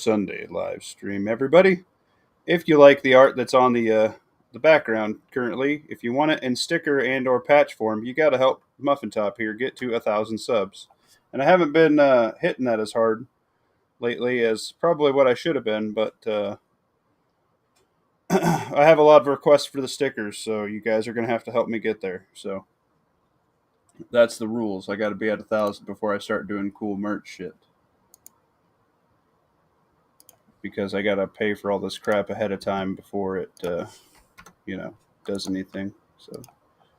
Sunday live stream, everybody. If you like the art that's on the background currently, if you want it in sticker and/or patch form, you got to help Muffin Top here get to 1,000 subs. And I haven't been hitting that as hard lately as probably what I should have been, but I have a lot of requests for the stickers, so you guys are gonna have to help me get there. So that's the rules. I got to be at 1,000 before I start doing cool merch shit. Because I gotta pay for all this crap ahead of time before it, you know, does anything. So,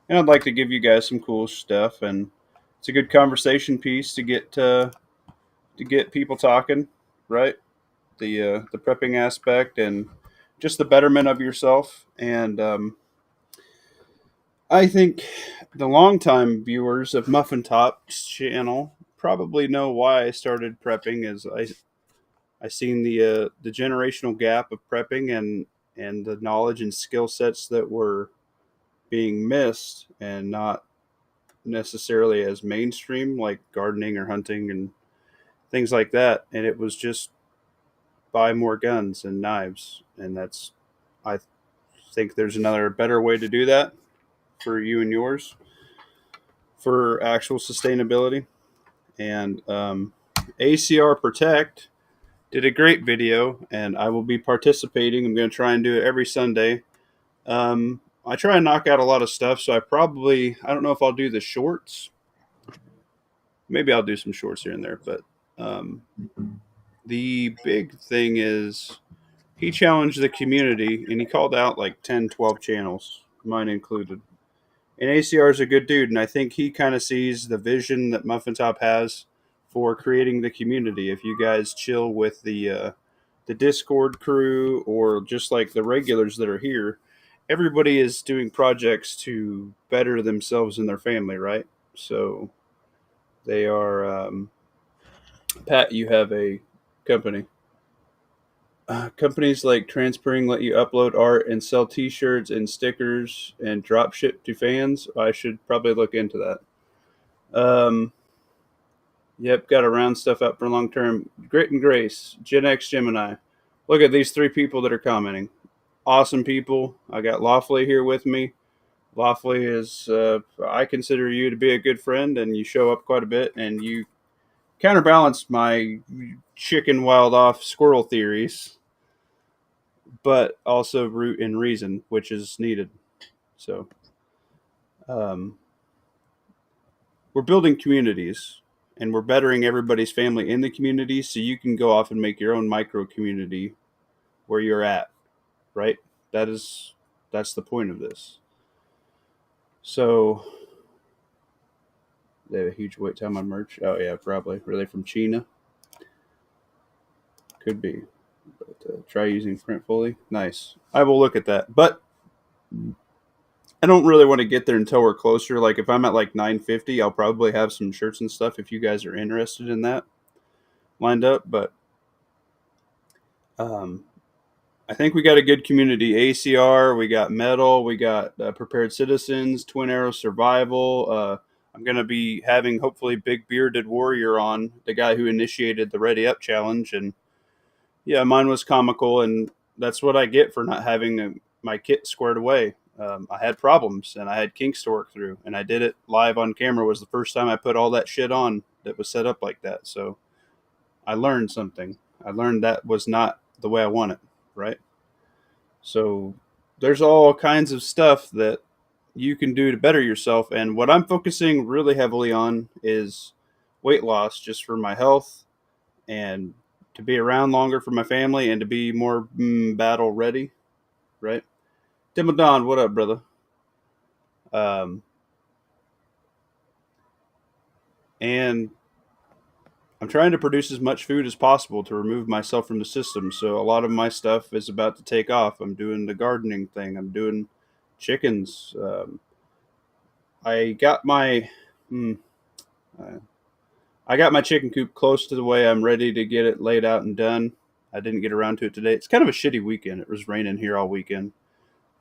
and I'd like to give you guys some cool stuff, and it's a good conversation piece to get people talking, right? The prepping aspect and just the betterment of yourself. And I think the longtime viewers of Muffin Top's channel probably know why I started prepping. As I seen the generational gap of prepping and the knowledge and skill sets that were being missed and not necessarily as mainstream like gardening or hunting and things like that. And it was just buy more guns and knives, and that's I think there's another better way to do that for you and yours for actual sustainability. And ACR Protect did a great video, and I will be participating. I'm going to try and do it every Sunday. I try and knock out a lot of stuff, so I don't know if I'll do the shorts. Maybe I'll do some shorts here and there, but um, the big thing is he challenged the community, and he called out like 10, 12 channels, mine included. And ACR is a good dude, and I think he kind of sees the vision that Muffin Top has for creating the community. If you guys chill with the Discord crew or just like the regulars that are here, everybody is doing projects to better themselves and their family, right? So they are. Pat, you have a company. Companies like Transpring let you upload art and sell T-shirts and stickers and drop ship to fans. I should probably look into that. Yep, got to round stuff up for long term. Grit and Grace, Gen X Gemini. Look at these three people that are commenting. Awesome people. I got Lawfully here with me. Lawfully is, I consider you to be a good friend, and you show up quite a bit, and you counterbalance my chicken wild off squirrel theories, but also root in reason, which is needed. So, um, we're building communities and we're bettering everybody's family in the community so you can go off and make your own micro community where you're at, right? That's the point of this. So they have a huge wait time on merch. Oh yeah, probably. Were they from China? Could be. But try using Printfully. Nice. I will look at that. But I don't really want to get there until we're closer. Like if I'm at like 950, I'll probably have some shirts and stuff if you guys are interested in that lined up. But um, I think we got a good community. ACR, we got Metal, we got Prepared Citizens, Twin Arrow Survival. I'm going to be having hopefully Big Bearded Warrior on, the guy who initiated the Ready Up challenge. And yeah, mine was comical, and that's what I get for not having my kit squared away. I had problems and I had kinks to work through, and I did it live on camera. Was the first time I put all that shit on that was set up like that. So I learned something. I learned that was not the way I want it, right? So there's all kinds of stuff that you can do to better yourself. And what I'm focusing really heavily on is weight loss just for my health and to be around longer for my family and to be more battle ready, right? Dimmadon, what up, brother? Um, and I'm trying to produce as much food as possible to remove myself from the system. So a lot of my stuff is about to take off. I'm doing the gardening thing. I'm doing chickens. I got my hmm, I got my chicken coop close to the way I'm ready to get it laid out and done. I didn't get around to it today. It's kind of a shitty weekend. It was raining here all weekend.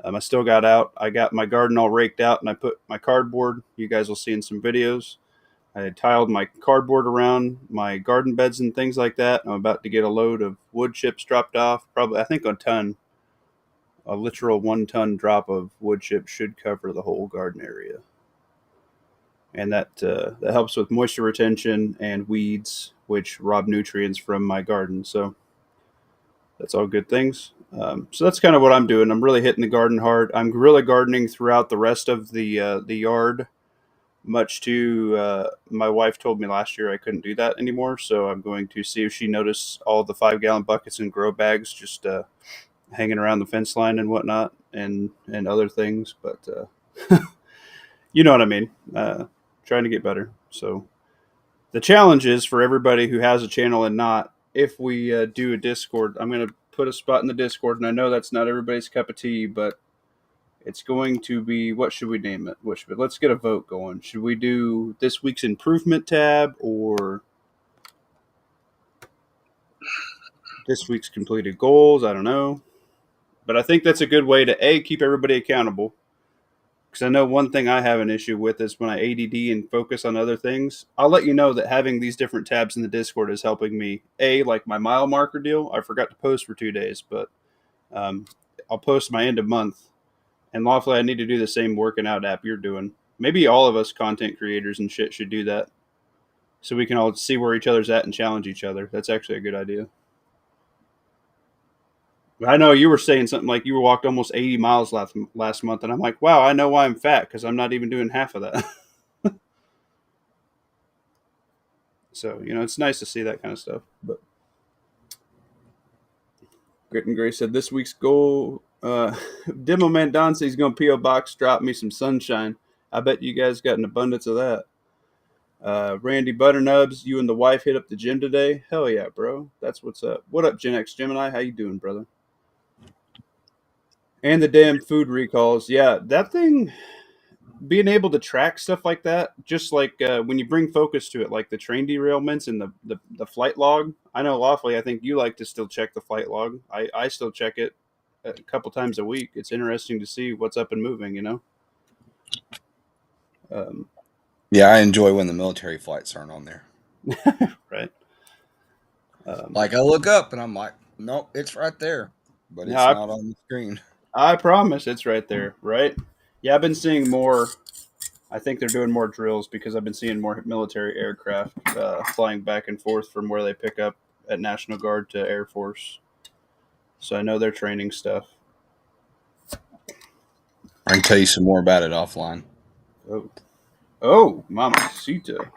I still got out. I got my garden all raked out, and I put my cardboard. You guys will see in some videos. I tiled my cardboard around my garden beds and things like that. I'm about to get a load of wood chips dropped off. Probably, I think a literal 1 ton drop of wood chips should cover the whole garden area, and that helps with moisture retention and weeds, which rob nutrients from my garden. So that's all good things. So that's kind of what I'm doing. I'm really hitting the garden hard. I'm guerrilla gardening throughout the rest of the yard. Much to my wife told me last year I couldn't do that anymore, so I'm going to see if she noticed all the 5 gallon buckets and grow bags just hanging around the fence line and whatnot, and other things. But you know what I mean. Trying to get better. So the challenge is for everybody who has a channel and not. If we do a Discord, I'm going to put a spot in the Discord, and I know that's not everybody's cup of tea, but it's going to be, what should we name it? Let's get a vote going. Should we do this week's improvement tab or this week's completed goals? I don't know, but I think that's a good way to keep everybody accountable. Because I know one thing I have an issue with is when I ADD and focus on other things. I'll let you know that having these different tabs in the Discord is helping me. Like my mile marker deal, I forgot to post for 2 days, but um, I'll post my end of month. And lawfully, I need to do the same working out app you're doing. Maybe all of us content creators and shit should do that, so we can all see where each other's at and challenge each other. That's actually a good idea. I know you were saying something like you were walked almost 80 miles last month, and I'm like, wow, I know why I'm fat because I'm not even doing half of that. So it's nice to see that kind of stuff. But Grit and Gray said this week's goal. Demo Man Don says he's going to PO box drop me some sunshine. I bet you guys got an abundance of that. Randy Butternubs, you and the wife hit up the gym today? Hell yeah, bro. That's what's up. What up, Gen X Gemini? How you doing, brother? And the damn food recalls. Yeah, that thing, being able to track stuff like that, just like when you bring focus to it, like the train derailments and the flight log. I know lawfully, I think you like to still check the flight log. I still check it a couple times a week. It's interesting to see what's up and moving. Um, Yeah, I enjoy when the military flights aren't on there. right. Like I look up and I'm like, nope, it's right there, but it's Yeah, not on the screen. I promise it's right there, right? Yeah, I've been seeing more. I think they're doing more drills because I've been seeing more military aircraft flying back and forth from where they pick up at National Guard to Air Force. So I know they're training stuff. I can tell you some more about it offline. Oh, Mamacita.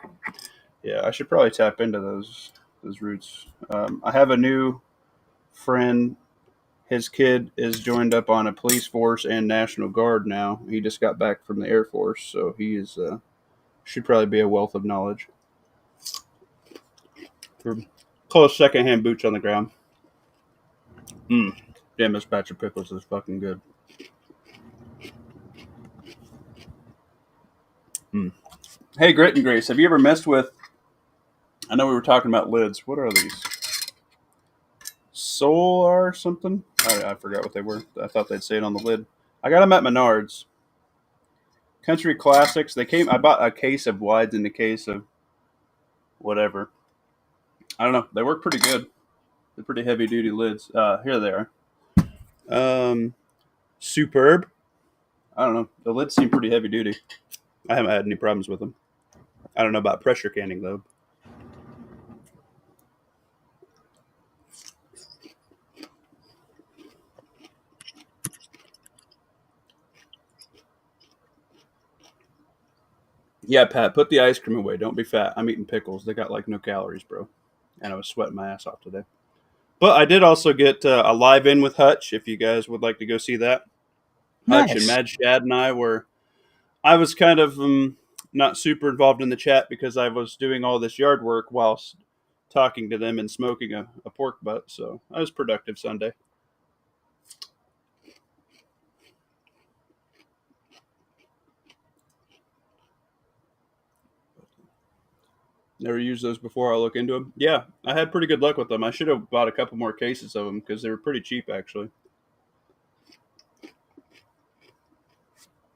Yeah, I should probably tap into those routes. I have a new friend. His kid is joined up on a police force and National Guard now. He just got back from the Air Force, so he is should probably be a wealth of knowledge. Close secondhand boots on the ground. Damn, this batch of pickles is fucking good. Hey, Grit and Grace, have you ever messed with? I know we were talking about lids. What are these? Solar or something? I forgot what they were. I thought they'd say it on the lid. I got them at Menards. Country Classics. They came. I bought a case of wides and a case of whatever. I don't know. They work pretty good. They're pretty heavy duty lids. Here they are. Superb. I don't know. The lids seem pretty heavy duty. I haven't had any problems with them. I don't know about pressure canning though. Yeah, Pat, put the ice cream away. Don't be fat. I'm eating pickles. They got like no calories, bro. And I was sweating my ass off today. But I did also get a live in with Hutch. If you guys would like to go see that, Hutch and Nice. Mad Shad and I were. I was kind of not super involved in the chat because I was doing all this yard work whilst talking to them and smoking a pork butt. So I was productive Sunday. Never used those before. I'll look into them. Yeah, I had pretty good luck with them. I should have bought a couple more cases of them because they were pretty cheap, actually.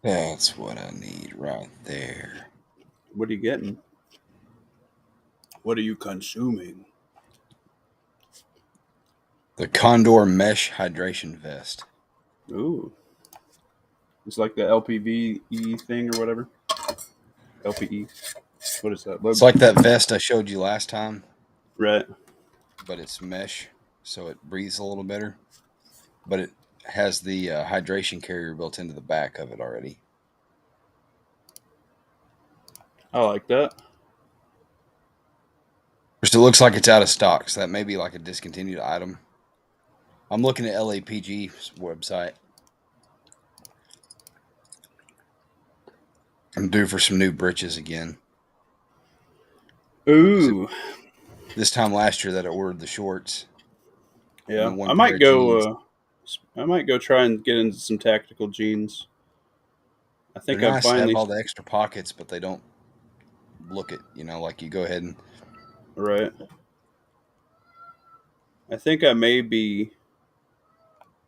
That's what I need right there. What are you getting? What are you consuming? The Condor Mesh Hydration Vest. Ooh. It's like the LPVE thing or whatever. LPE. What is that? It's like that vest I showed you last time, Right. but it's mesh, so it breathes a little better. But it has the hydration carrier built into the back of it already. I like that. Which it looks like it's out of stock, so that may be like a discontinued item. I'm looking at LAPG's website. I'm due for some new britches again. Ooh. This time last year that I ordered the shorts. And Yeah. the one pair of jeans. I might go try and get into some tactical jeans. I They're think I'm nice. They have finally all the extra pockets, but they don't look it. Like you go ahead and right. I think I may be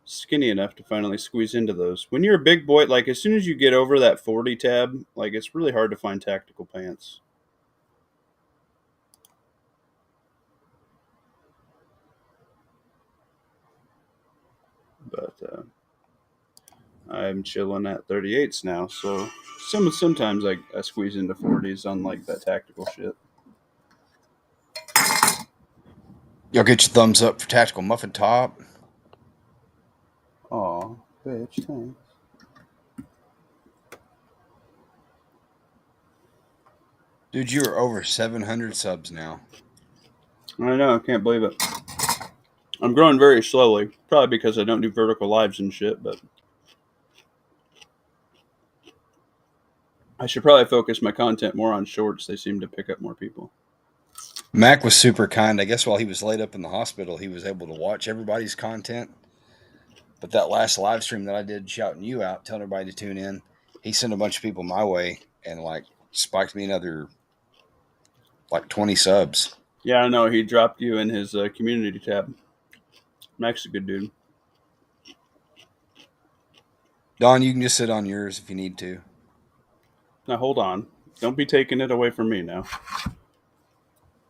skinny enough to finally squeeze into those. When you're a big boy, like as soon as you get over that 40 tab, like it's really hard to find tactical pants. But I'm chilling at 38s now, so sometimes I squeeze into 40s on like that tactical shit. you'll get your thumbs up for tactical muffin top. Aw, bitch, thanks. Dude, you're over 700 subs now. I know, I can't believe it. I'm growing very slowly, probably because I don't do vertical lives and shit, but I should probably focus my content more on shorts. They seem to pick up more people. Mac was super kind. I guess while he was laid up in the hospital, he was able to watch everybody's content. But that last live stream that I did shouting you out, telling everybody to tune in, he sent a bunch of people my way and like spiked me another like 20 subs. Yeah, I know. He dropped you in his community tab. Mac's a good dude. Don, you can just sit on yours if you need to. Now, hold on. Don't be taking it away from me now.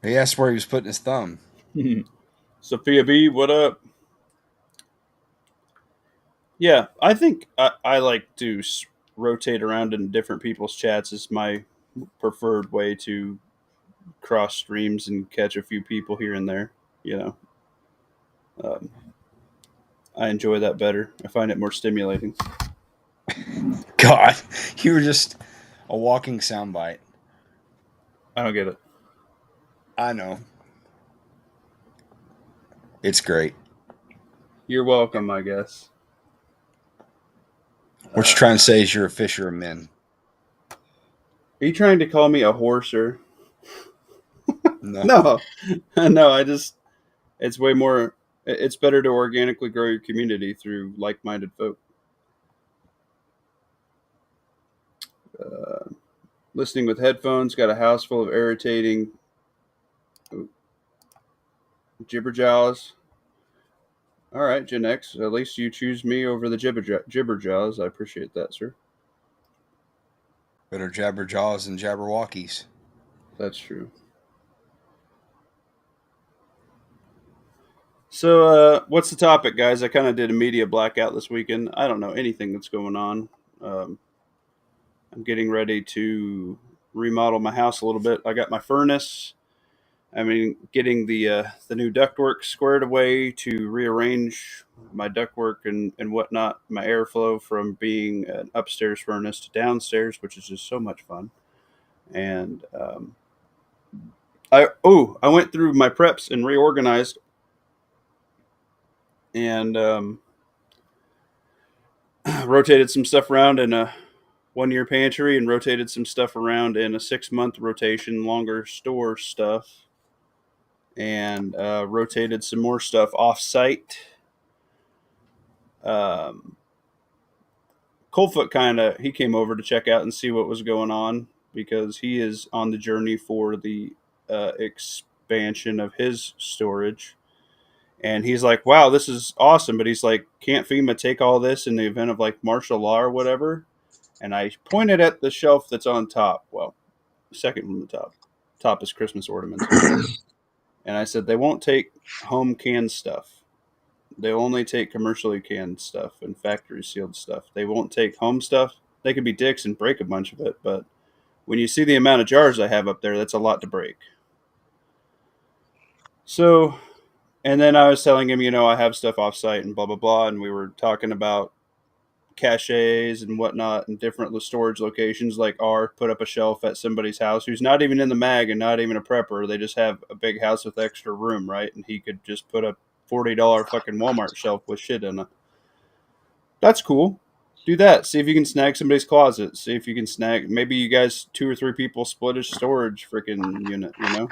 He asked where he was putting his thumb. Sophia B, what up? Yeah, I think I like to rotate around in different people's chats is my preferred way to cross streams and catch a few people here and there. You know, um, I enjoy that better. I find it more stimulating. God, you were just a walking soundbite. I don't get it. I know. It's great. You're welcome, I guess. What you're trying to say is you're a fisher of men. Are you trying to call me a horser? No. No, no. It's way more. It's better to organically grow your community through like-minded folk. Uh, Listening with headphones, got a house full of irritating jibberjaws. All right, Gen X. At least you choose me over the jibberjaws. I appreciate that, sir. Better jabberjaws and jabberwockies. That's true. So, what's the topic, guys? I kind of did a media blackout this weekend. I don't know anything that's going on. I'm getting ready to remodel my house a little bit. I got my furnace. I mean, getting the new ductwork squared away to rearrange my ductwork and whatnot, my airflow from being an upstairs furnace to downstairs, which is just so much fun. And I went through my preps and reorganized, and rotated some stuff around in a 1 year pantry, and rotated some stuff around in a 6 month rotation, longer store stuff, and rotated some more stuff off site. Coldfoot he came over to check out and see what was going on because he is on the journey for the expansion of his storage. And he's like, wow, this is awesome. But he's like, can't FEMA take all this in the event of like martial law or whatever? And I pointed at the shelf that's on top. Well, second from the top. top as Christmas ornaments and shit. And I said they won't take home canned stuff. They'll only take commercially canned stuff and factory sealed stuff. They won't take home stuff. They could be dicks and break a bunch of it, but when you see the amount of jars I have up there, that's a lot to break. So, and then I was telling him, I have stuff off site and blah blah blah, and we were talking about caches and whatnot and different storage locations. Like R put up a shelf at somebody's house who's not even in the mag and not even a prepper. They just have a big house with extra room, right? And he could just put a $40 fucking Walmart shelf with shit in it. That's cool. Do that. See if you can snag somebody's closet. See if you can snag. Maybe you guys, 2 or 3 people, split a storage freaking unit. Um,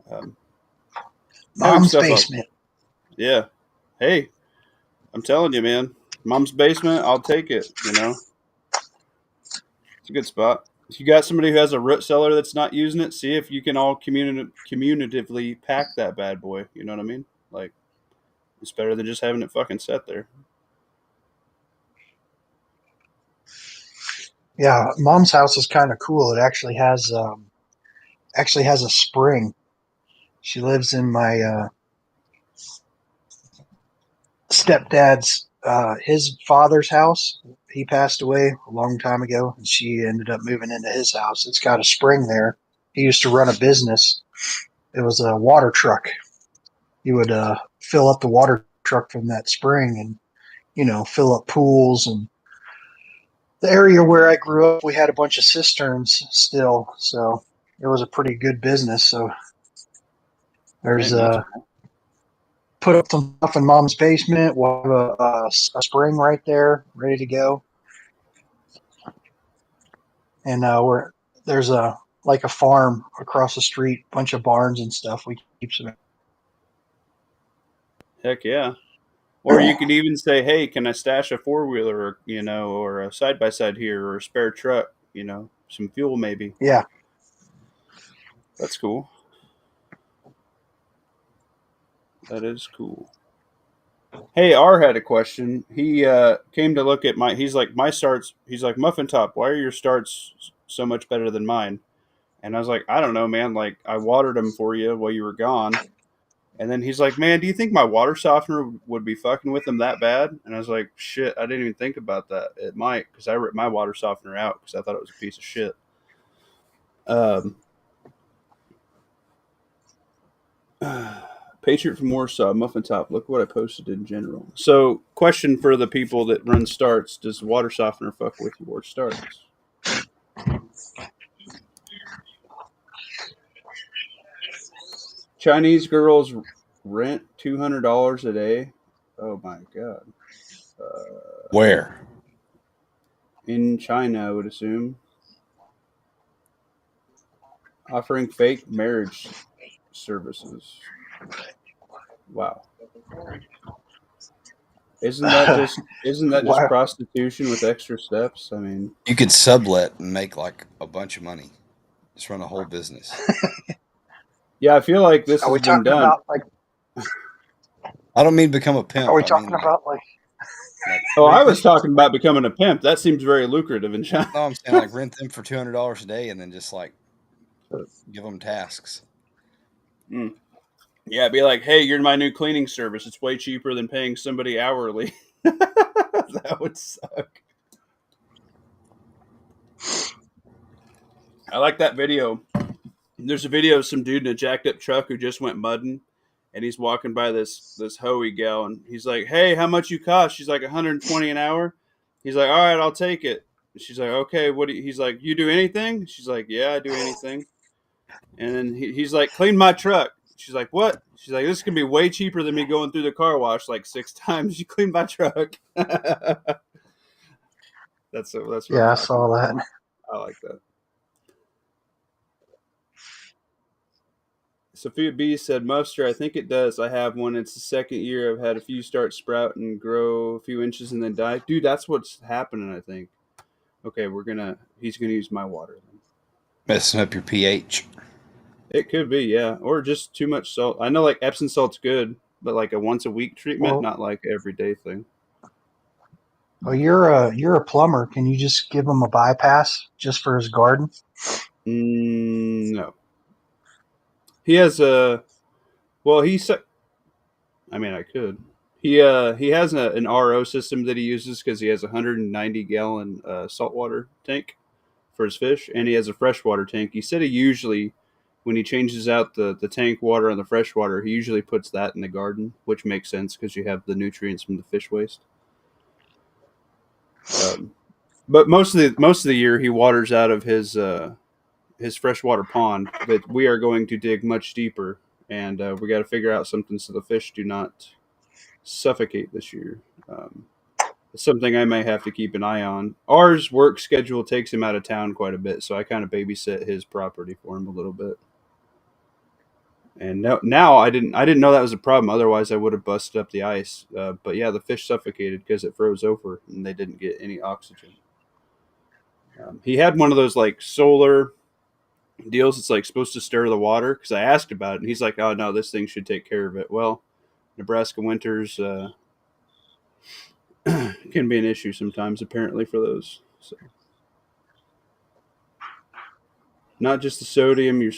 having Mom's stuff up. basement. Yeah. Hey, I'm telling you, man. Mom's basement. I'll take it. It's a good spot. If you got somebody who has a root cellar that's not using it, see if you can all communitively pack that bad boy. You know what I mean? Like, it's better than just having it fucking set there. Yeah, Mom's house is kind of cool. It actually has a spring. She lives in my stepdad's his father's house. He passed away a long time ago, and she ended up moving into his house. It's got a spring there. He used to run a business. It was a water truck. He would fill up the water truck from that spring, and fill up pools. And the area where I grew up, we had a bunch of cisterns still, so it was a pretty good business. So there's put up some stuff in Mom's basement. We'll have a spring right there, ready to go. And there's a farm across the street, bunch of barns and stuff. We keep some. Heck yeah. Or you could even say, hey, can I stash a 4-wheeler, or a side by side here, or a spare truck, some fuel maybe. Yeah. That's cool. That is cool. Hey, R had a question. He came to look at he's like, my starts, he's like, Muffin Top, why are your starts so much better than mine? And I was like, I don't know, man. Like, I watered them for you while you were gone. And then he's like, man, do you think my water softener would be fucking with them that bad? And I was like, shit, I didn't even think about that. It might, because I ripped my water softener out because I thought it was a piece of shit. Patriot from Warsaw, Muffin Top, look what I posted in general. So, question for the people that run starts, does water softener fuck with your starts? Chinese girls rent $200 a day. Oh my god. Where? In China, I would assume. Offering fake marriage services. Wow. Isn't that just prostitution with extra steps? I mean, You could sublet and make like a bunch of money. Just run a whole business. yeah, I feel like this Are we has been talking done. about like? I don't mean become a pimp. Are we I talking mean, about like? Oh, I was talking about becoming a pimp. That seems very lucrative in China. No, I'm saying like rent them for $200 a day and then just like give them tasks. Mm. Yeah, be like, hey, you're my new cleaning service. It's way cheaper than paying somebody hourly. That would suck. I like that video. There's a video of some dude in a jacked up truck who just went mudding, and he's walking by this hoey gal, and he's like, "Hey, how much you cost?" She's like, $120 an hour. He's like, "All right, I'll take it." She's like, "Okay, what do you?" He's like, "You do anything?" She's like, "Yeah, I do anything." And then he's like, "Clean my truck." She's like, "What?" She's like, "This is gonna be way cheaper than me going through the car wash like 6 times. You clean my truck." That's what Yeah, I'm I saw about. that. I like that. Sophia B said, Muster, I think it does. I have one. It's the second year I've had a few start sprout and grow a few inches and then die. Dude, that's what's happening, I think. Okay, he's gonna use my water then. Messing up your pH. It could be, yeah. Or just too much salt. I know like Epsom salt's good, but like a once a week treatment, Well, not like everyday thing. you're a plumber. Can you just give him a bypass just for his garden? No, he has a. Well, I mean, I could. He has an RO system that he uses because he has a 190 gallon saltwater tank for his fish, and he has a freshwater tank. He said he usually, when he changes out the tank water on the freshwater, he usually puts that in the garden, which makes sense because you have the nutrients from the fish waste. Um, but most of the year he waters out of his freshwater pond that we are going to dig much deeper, and we got to figure out something so the fish do not suffocate this year. Um, it's something I may have to keep an eye on. Ours work schedule takes him out of town quite a bit, so I kind of babysit his property for him a little bit. And now I didn't know that was a problem. Otherwise, I would have busted up the ice. But yeah, the fish suffocated because it froze over and they didn't get any oxygen. He had one of those like solar deals. It's like supposed to stir the water because I asked about it, and he's like, "Oh no, this thing should take care of it." Well, Nebraska winters can be an issue sometimes, apparently, for those. So not just the sodium, your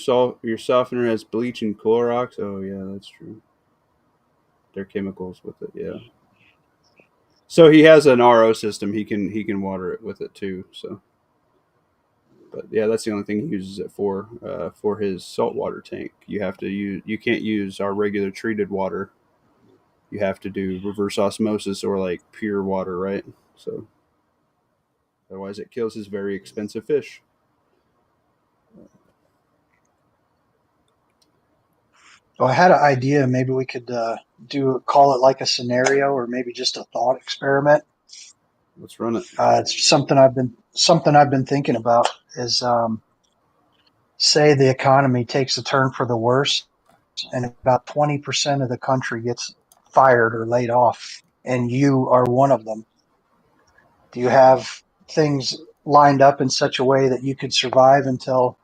softener has bleach and Clorox. Oh yeah, that's true. They're chemicals with it. Yeah. So he has an RO system. He can water it with it too. So, but yeah, that's the only thing he uses it for his saltwater tank. You can't use our regular treated water. You have to do reverse osmosis or like pure water, right? So otherwise, it kills his very expensive fish. Well, I had an idea. Maybe we could call it like a scenario, or maybe just a thought experiment. Let's run it. It's something I've been thinking about. Is say the economy takes a turn for the worse, and about 20% of the country gets fired or laid off, and you are one of them. Do you have things lined up in such a way that you could survive until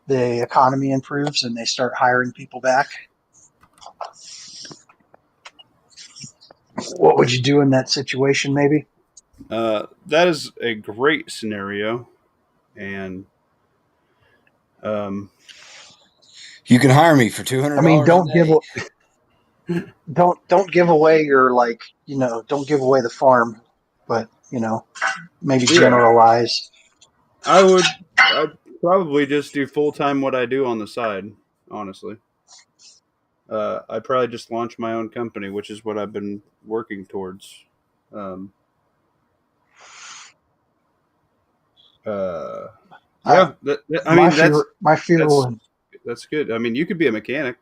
the economy improves and they start hiring people back? What would you do in that situation, maybe? That is a great scenario, and um, You can hire me for two hundred I mean, dollars a day. don't give away your like don't give away the farm, but maybe yeah, generalize. I'd probably just do full time what I do on the side. Honestly, I'd probably just launch my own company, which is what I've been working towards. Um, uh, I yeah, I my mean fear my fear that's would that's good. I mean, you could be a mechanic.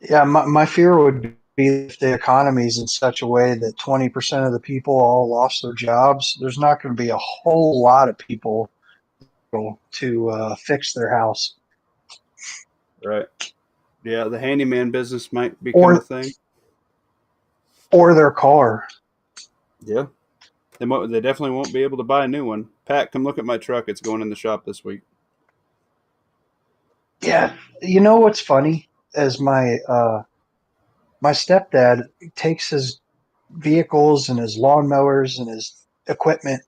Yeah, my fear would be if the economy is in such a way that 20% of the people all lost their jobs, there's not going to be a whole lot of people to fix their house Right? Yeah, the handyman business might become a or thing. their car. Yeah, they definitely won't be able to buy a new one. Pat, come look at my truck. It's going in the shop this week. Yeah, you know what's funny? As my stepdad takes his vehicles and his lawnmowers and his equipment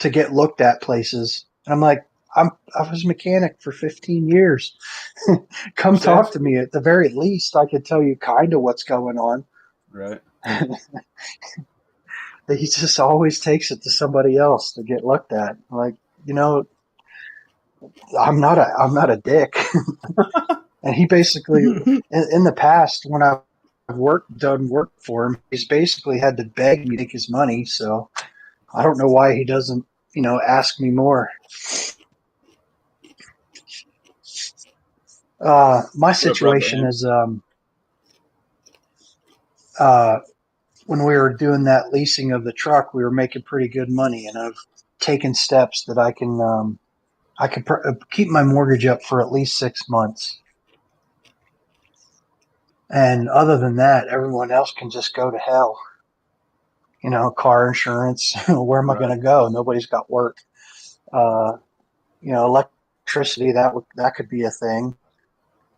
to get looked at places, and I'm like, I was a mechanic for 15 years. Come Just talk ask to me. me. At the very least, I could tell you kind of what's going on. Right. He just always takes it to somebody else to get looked at. Like, you know, I'm not a dick. And he basically, in the past, when I've done work for him, he's basically had to beg me to take his money. So I don't know why he doesn't, ask me more. My What up, situation Abraham? is uh, when we were doing that leasing of the truck, we were making pretty good money, and I've taken steps that I could keep my mortgage up for at least 6 months. And other than that, everyone else can just go to hell. Car insurance. Where am I going Right. to go? Nobody's got work. Uh, Electricity. That could be a thing.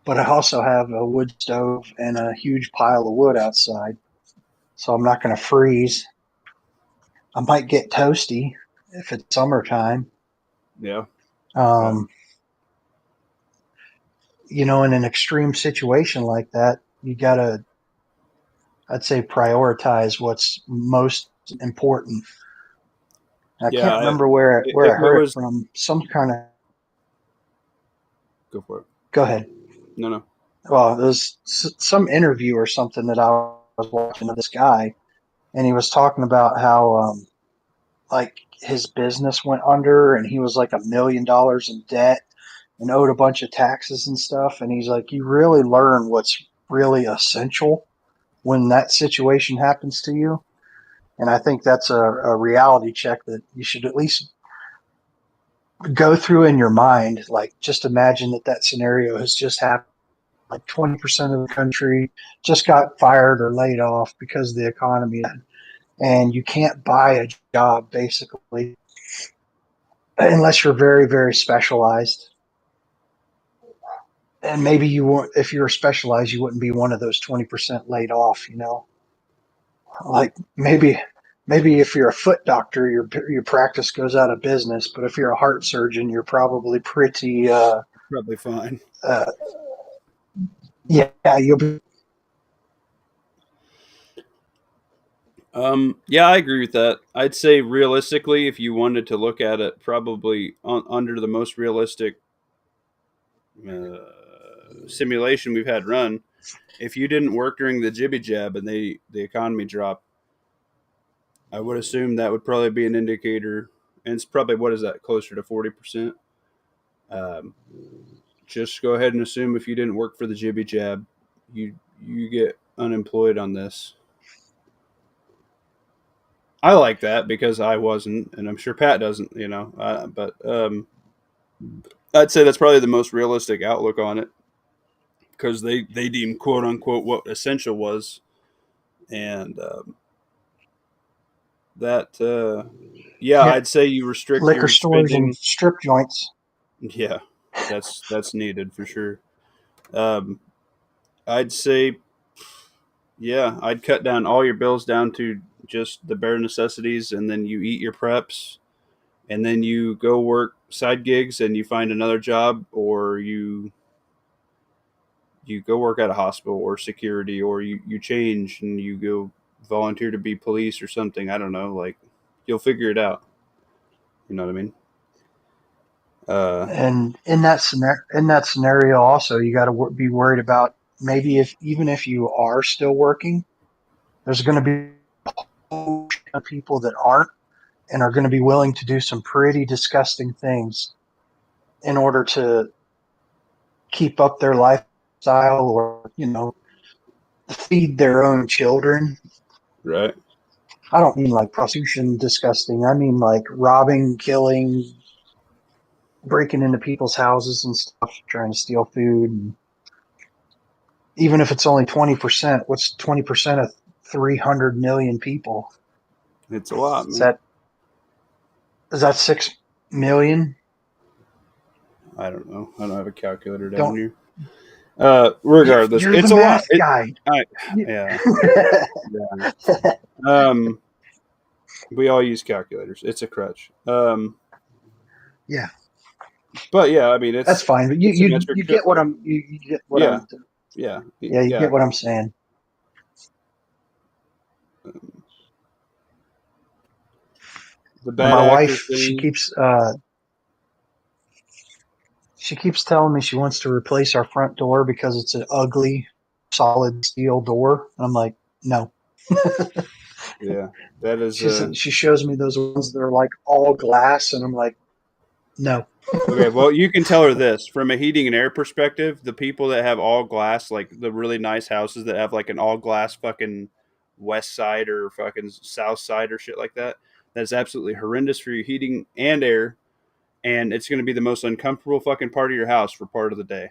But I also have a wood stove and a huge pile of wood outside, so I'm not going to freeze. I might get toasty if it's summertime. Yeah. Right. Um, in an extreme situation like that, you got to, I'd say, prioritize what's most important. I Yeah. can't remember where If I it heard it was, from. Some kind of. go for it. Go ahead. No, no. Well, there's some interview or something that I was watching of this guy, and he was talking about how like his business went under, and he was like $1 million in debt and owed a bunch of taxes and stuff. And he's like, you really learn what's really essential when that situation happens to you. And I think that's a reality check that you should at least go through in your mind. Like, just imagine that scenario has just happened. Like 20% of the country just got fired or laid off because of the economy. And you can't buy a job basically unless you're very, very specialized. And maybe you won't, if you were specialized, you wouldn't be one of those 20% laid off, like maybe if you're a foot doctor, your practice goes out of business. But if you're a heart surgeon, you're probably pretty, Probably fine. uh, yeah, you'll be. Yeah, I agree with that. I'd say realistically, if you wanted to look at it, probably under the most realistic simulation we've had run, if you didn't work during the jibby jab and the economy dropped, I would assume that would probably be an indicator. And it's probably, what is that, closer to 40%. Um, just go ahead and assume if you didn't work for the jibby jab, you you get unemployed on this. I like that because I wasn't, and I'm sure Pat doesn't. But I'd say that's probably the most realistic outlook on it because they deem quote unquote what essential was, and that yeah, Yeah, I'd say you restrict liquor your stores and spending. strip joints. Yeah, that's needed for sure. Um, I'd say yeah, I'd cut down all your bills down to just the bare necessities, and then you eat your preps, and then you go work side gigs, and you find another job, or you go work at a hospital or security, or you change and you go volunteer to be police or something. I don't know. Like, you'll figure it out. You know what I mean? Uh, And in that scenario, also, you got to be worried about maybe if even if you are still working, there's going to be people that aren't and are going to be willing to do some pretty disgusting things in order to keep up their lifestyle or feed their own children. right. I don't mean like prostitution disgusting. I mean like robbing, killing, breaking into people's houses and stuff, trying to steal food. And even if it's only 20%, what's 20% of 300 million people? It's a lot, Is man. that 6 million? I don't know. I don't have a calculator down Don't here. Regardless, you're the it's a lot. math guy. I, yeah, yeah. Um, we all use calculators. It's a crutch. Yeah, But yeah, I mean, that's fine. But you it's a you metric you to get what like, you get what yeah, I'm yeah, yeah, you yeah. get what I'm saying. The And bad my actor wife, thing. she keeps telling me she wants to replace our front door because it's an ugly solid steel door. And I'm like, no. Yeah, that is She said she shows me those ones that are like all glass, and I'm like, no. okay. Well, you can tell her this from a heating and air perspective. The people that have all glass, like the really nice houses that have like an all glass fucking west side or fucking south side or shit like that, that is absolutely horrendous for your heating and air, and it's going to be the most uncomfortable fucking part of your house for part of the day.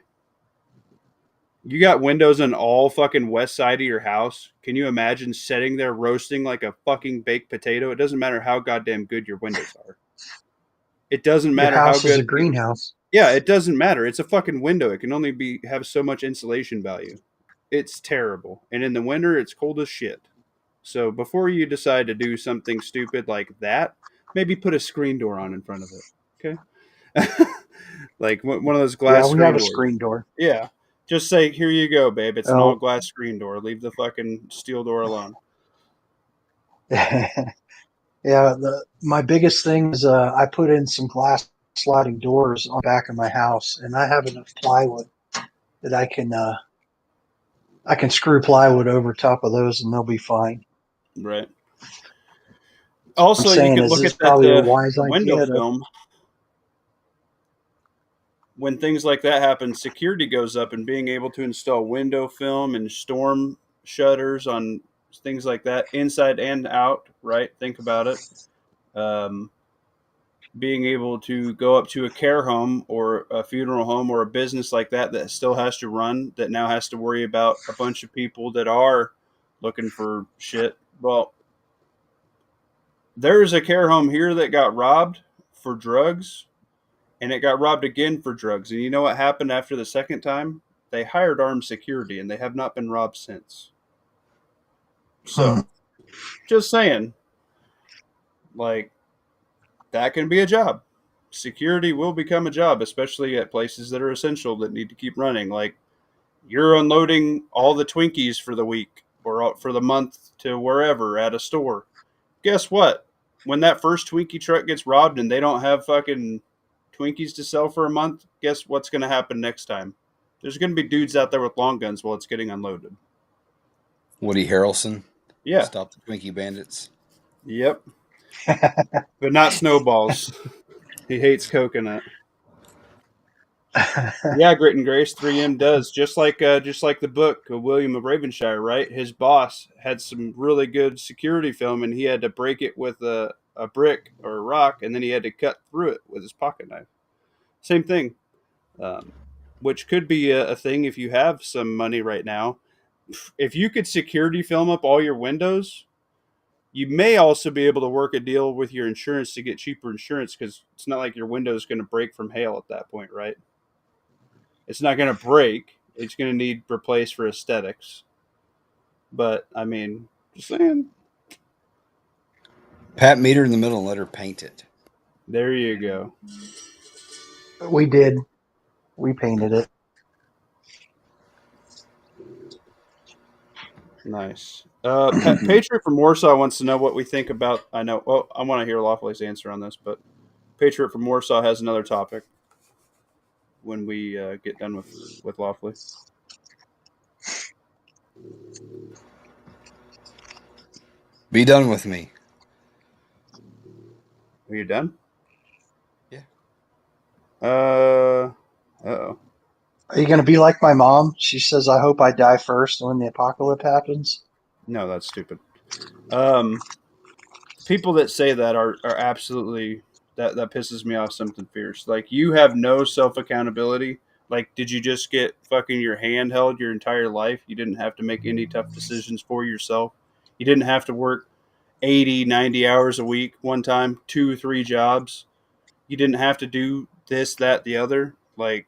You got windows on all fucking west side of your house. Can you imagine sitting there roasting like a fucking baked potato? It doesn't matter how goddamn good your windows are. It doesn't Your matter how house is a good. greenhouse. Yeah, it doesn't matter. It's a fucking window. It can only be have so much insulation value. It's terrible. And in the winter, it's cold as shit. So before you decide to do something stupid like that, maybe put a screen door on in front of it. Okay. Like one of those Yeah, glass we have screen a doors. screen door. Yeah. Just say, here you go, babe. It's an all Oh, glass screen door. Leave the fucking steel door alone. yeah. My biggest thing is I put in some glass sliding doors on the back of my house, and I have enough plywood that I can screw plywood over top of those, and they'll be fine. Right. I'm Also, you saying could is look this at that probably a wise the window idea to. film. When things like that happen, security goes up, and being able to install window film and storm shutters on things like that, inside and out. Right. Think about it. Um, Being able to go up to a care home or a funeral home or a business like that that still has to run, that now has to worry about a bunch of people that are looking for shit. Well, there's a care home here that got robbed for drugs, and it got robbed again for drugs. And you know what happened after the second time? They hired armed security, and they have not been robbed since. Hmm. So, just saying, like, that can be a job. Security will become a job, especially at places that are essential that need to keep running. Like, you're unloading all the Twinkies for the week or for the month to wherever at a store. Guess what? When that first Twinkie truck gets robbed and they don't have fucking Twinkies to sell for a month, guess what's going to happen next time? There's going to be dudes out there with long guns while it's getting unloaded. Woody Harrelson, Yeah. stop the Twinkie bandits. Yep. But not snowballs. He hates coconut. Yeah, Grit and Grace 3M does just like the book of William of Ravenshire, right? His boss had some really good security film, and he had to break it with a brick or a rock, and then he had to cut through it with his pocket knife. Same thing, um, which could be a thing if you have some money right now. If you could security film up all your windows, you may also be able to work a deal with your insurance to get cheaper insurance because it's not like your window is going to break from hail at that point, right? It's not going to break. It's going to need replaced for aesthetics. But I mean, just saying. Pat meet her in the middle and let her paint it. There you go. We did. We painted it. Nice. Patriot from Warsaw wants to know what we think about. I know. Well, I want to hear Lawfully's answer on this, but Patriot from Warsaw has another topic when we get done with Lawfully. Be done with me. Are you done? Yeah. Oh. Are you going to be like my mom? She says, "I hope I die first when the apocalypse happens." No, that's stupid. People that say that are absolutely that pisses me off something fierce. Like, you have no self accountability. Like, did you just get fucking your hand held your entire life? You didn't have to make any tough decisions for yourself. You didn't have to work 80, 90 hours a week one time, 2, 3 jobs. You didn't have to do this, that, the other. Like,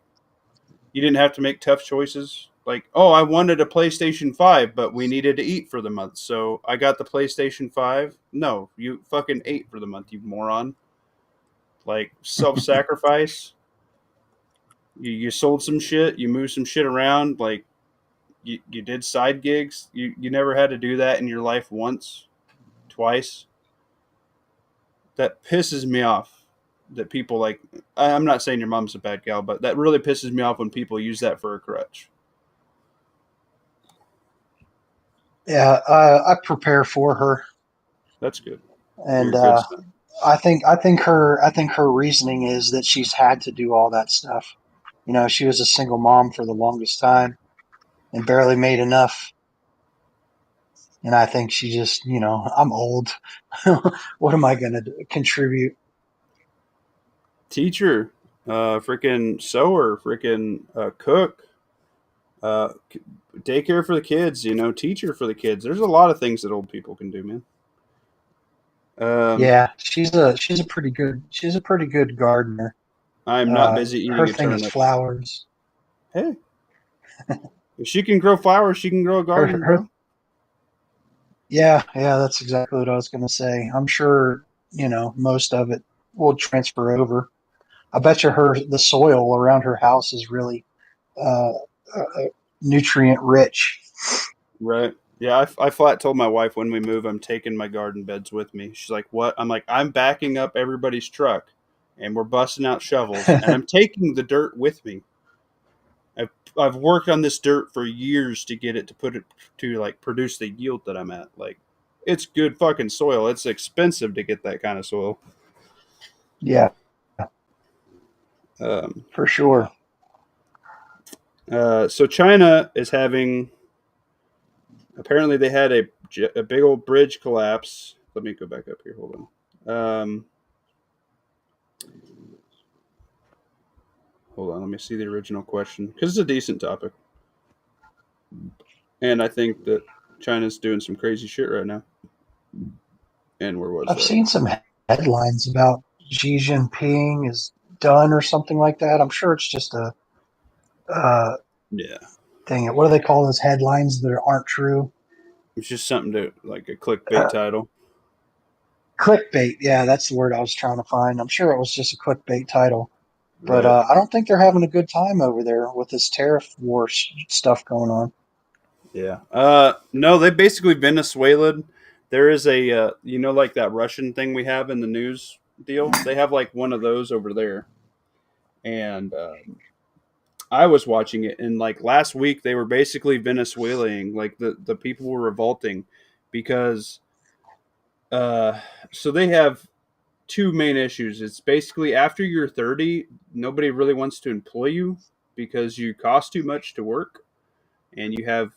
you didn't have to make tough choices. Like, oh, I wanted a PlayStation 5, but we needed to eat for the month. So I got the PlayStation 5. No, you fucking ate for the month, you moron. Like, self sacrifice. You sold some shit. You moved some shit around. Like, you did side gigs. You never had to do that in your life once, twice. That pisses me off. That people like, I'm not saying your mom's a bad gal, but that really pisses me off when people use that for a crutch. Yeah, I prepare for her, That's good. You're and a good son. I think her reasoning is that she's had to do all that stuff. She was a single mom for the longest time and barely made enough. And I think she just, I'm old. What am I going to contribute? Teacher, freaking sewer, freaking cook, uh, daycare for the kids, teacher for the kids. There's a lot of things that old people can do, man. Yeah, she's a pretty good gardener. I'm not busy Her eating a thing is turnip. flowers. Hey, if she can grow flowers, she can grow a Her, garden, her, bro. yeah, that's exactly what I was going to say. I'm sure, most of it will transfer over. I bet you the soil around her house is really uh, nutrient rich. Right. Yeah, I flat told my wife when we move, I'm taking my garden beds with me. She's like, "What?" I'm like, "I'm backing up everybody's truck, and we're busting out shovels, and I'm taking the dirt with me. I've worked on this dirt for years to get it to put it to like produce the yield that I'm at. Like, it's good fucking soil. It's expensive to get that kind of soil." Yeah, Um, for sure. so China is having. Apparently, they had a big old bridge collapse. Let me go back up here. Hold on. Hold on. Let me see the original question because it's a decent topic, and I think that China's doing some crazy shit right now. And where was I've that? seen some headlines about Xi Jinping is done or something like that. I'm sure it's just a uh, Yeah, thing. What do they call those headlines that aren't true? it's just something to like a clickbait Uh, title. Clickbait. Yeah, that's the word I was trying to find. I'm sure it was just a clickbait title. But Right. I don't think they're having a good time over there with this tariff war stuff going on. Yeah. No, they basically Venezuela. There is a like that Russian thing we have in the news deal. They have like one of those over there, and I was watching it, and like last week they were basically Venezuelan. Like the people were revolting because uh, so they have two main issues. It's basically after you're 30, nobody really wants to employ you because you cost too much to work, and you have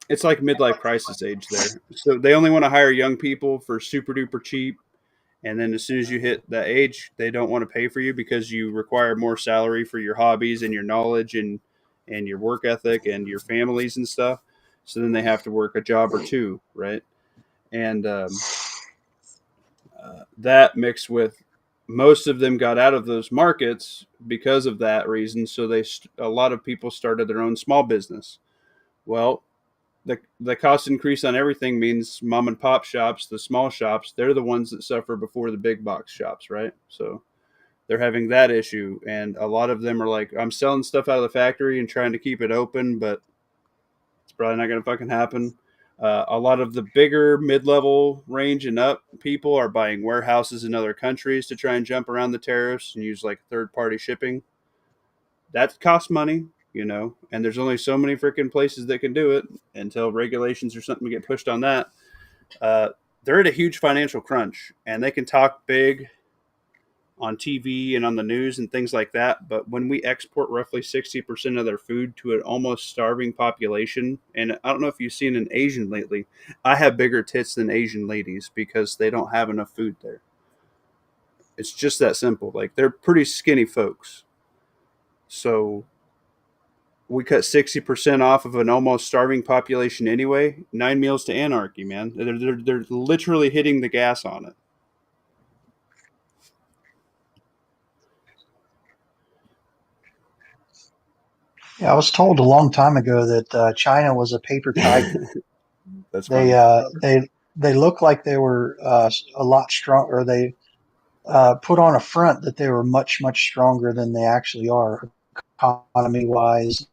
it's like midlife crisis age there. So they only want to hire young people for super duper cheap. And then as soon as you hit that age, they don't want to pay for you because you require more salary for your hobbies and your knowledge and your work ethic and your families and stuff. So then they have to work a job or two, right? And that mixed with most of them got out of those markets because of that reason. So a lot of people started their own small business. Well, the cost increase on everything means mom and pop shops, the small shops, they're the ones that suffer before the big box shops, right? So they're having that issue, and a lot of them are like, I'm selling stuff out of the factory and trying to keep it open, but it's probably not going to fucking happen. A lot of the bigger mid-level range and up people are buying warehouses in other countries to try and jump around the tariffs and use like third-party shipping. That costs money, and there's only so many freaking places that can do it until regulations or something get pushed on that. Uh, they're at a huge financial crunch, and they can talk big on TV and on the news and things like that. But when we export roughly 60% of their food to an almost starving population, and I don't know if you've seen an Asian lately, I have bigger tits than Asian ladies because they don't have enough food there. It's just that simple. Like they're pretty skinny folks. So we cut 60% off of an almost starving population anyway. 9 meals to anarchy, man. They're literally hitting the gas on it. Yeah, I was told a long time ago that China was a paper tiger. That's They funny. uh, they they looked like they were a lot strong, or they put on a front that they were much stronger than they actually are, economy wise,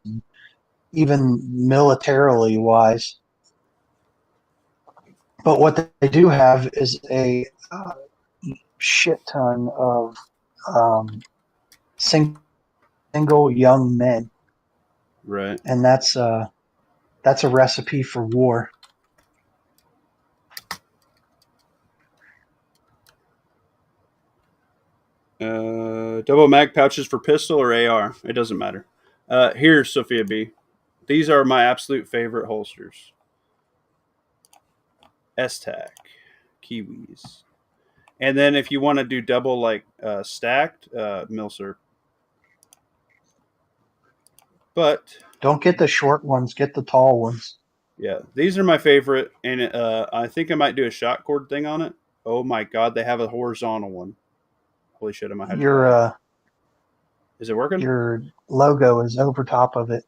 even militarily wise. But what they do have is a shit ton of um, single young men, Right. and that's a recipe for war. Double mag pouches for pistol or AR. It doesn't matter. Here's Sophia B. These are my absolute favorite holsters. S-Tac, Kiwis. And then if you want to do double like stacked, Milser. But Don't get the short ones, get the tall ones. yeah, these are my favorite. And I think I might do a shot cord thing on it. Oh my God, they have a horizontal one. Holy shit, I might have to buy Your it. uh, Is it working? your logo is over top of it.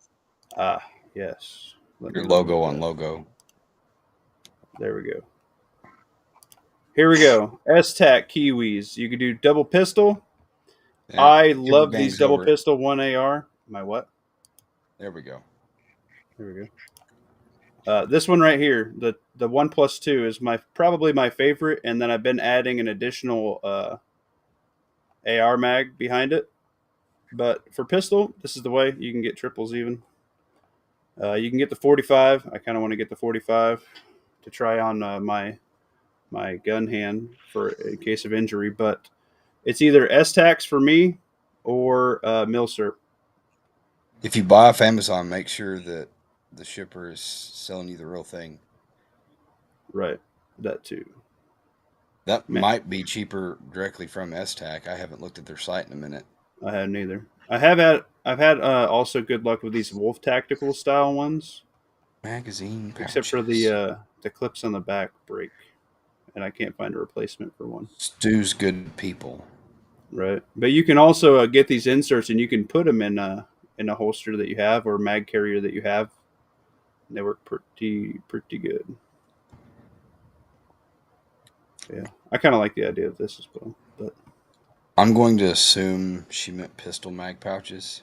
Ah, yes. Let me Your remove logo on that. logo. There we go. Here we go. S-Tac Kiwis. You can do double pistol. And I give love these advantage double over. pistol 1AR. My what? There we go. There we go. This one right here, the 1+2 is probably my favorite, and then I've been adding an additional AR mag behind it. But for pistol, this is the way you can get triples even. You can get the 45. I kind of want to get the 45 to try on my gun hand for in case of injury. But it's either S-Tax for me or Milsurp. If you buy off Amazon, make sure that the shipper is selling you the real thing. Right, that too. That Man, might be cheaper directly from STAC. I haven't looked at their site in a minute. I haven't either. I've had also good luck with these Wolf Tactical style ones, Magazine except for pouches. the clips on the back break, and I can't find a replacement for one. Stu's good people. Right, but you can also get these inserts, and you can put them in a holster that you have or mag carrier that you have. They work pretty good. Yeah, I kind of like the idea of this as well. But I'm going to assume she meant pistol mag pouches.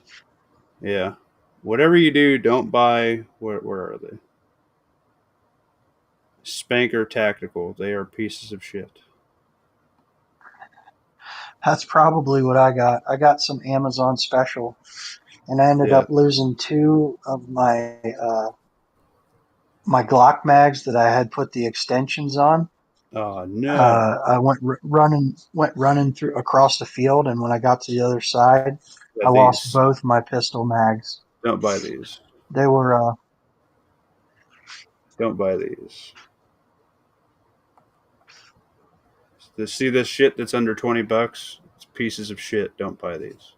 yeah, whatever you do, don't buy. Where are they? Spanker Tactical. They are pieces of shit. That's probably what I got. I got some Amazon special, and I ended Yeah. up losing two of my Glock mags that I had put the extensions on. Oh no. I went running through across the field, and when I got to the other side, Yeah, I lost these. both my pistol mags. Don't buy these. They were Don't buy these. To see this shit that's under $20, it's pieces of shit. Don't buy these.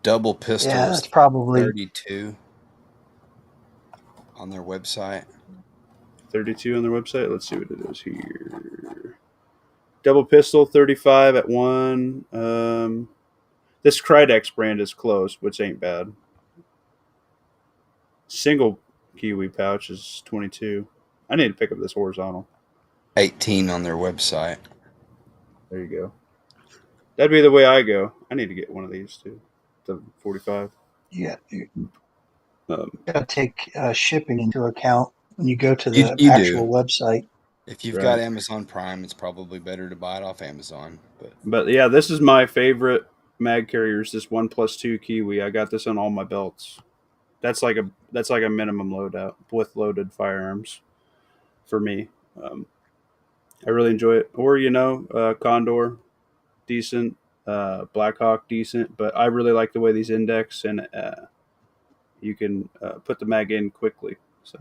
Double pistol yeah, is that's probably 32 on their website. 32 on their website. Let's see what it is here. Double pistol 35 at one. This Krydex brand is closed, which ain't bad. Single Kiwi pouch is 22. I need to pick up this horizontal. 18 on their website. There you go. That'd be the way I go. I need to get one of these too. The 45. you Um, got to take shipping into account when you go to You, the you do. actual website. If you've got right. Amazon Prime, it's probably better to buy it off Amazon. But But yeah, this is my favorite mag carriers. This 1+2 Kiwi. I got this on all my belts. That's like a minimum loadout with loaded firearms for me. Um, I really enjoy it. Or Condor, decent. Blackhawk, decent. But I really like the way these index and you can put the mag in quickly. So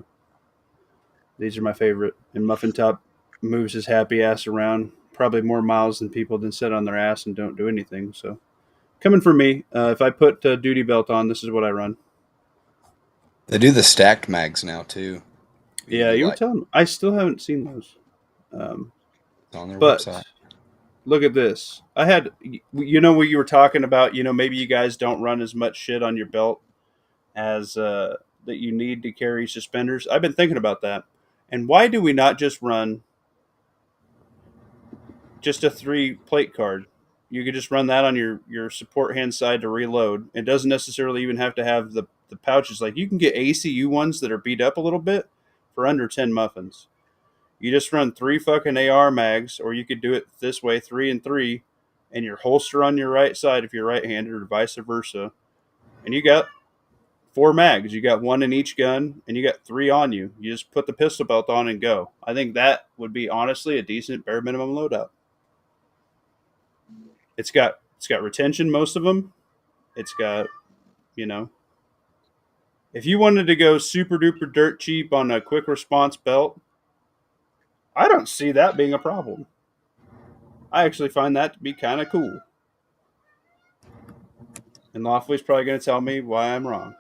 these are my favorite. And Muffin Top moves his happy ass around probably more miles than people that sit on their ass and don't do anything. So coming from me, if I put duty belt on, this is what I run. they do the stacked mags now too. You can Yeah, get you were like telling me. I still haven't seen those. Um, on their but website. look at this. I had, what you were talking about. Maybe you guys don't run as much shit on your belt as that you need to carry suspenders. I've been thinking about that. And why do we not just run just a 3 plate card? You could just run that on your support hand side to reload. It doesn't necessarily even have to have the pouches. Like you can get ACU ones that are beat up a little bit for under 10 muffins. You just run 3 fucking AR mags, or you could do it this way, 3 and 3, and your holster on your right side if you're right-handed, or vice versa. And you got 4 mags. You got one in each gun, and you got 3 on you. You just put the pistol belt on and go. I think that would be honestly a decent bare minimum loadout. It's got retention, most of them. It's got, you know, if you wanted to go super duper dirt cheap on a quick response belt, I don't see that being a problem. I actually find that to be kind of cool. And Lawfully's probably going to tell me why I'm wrong.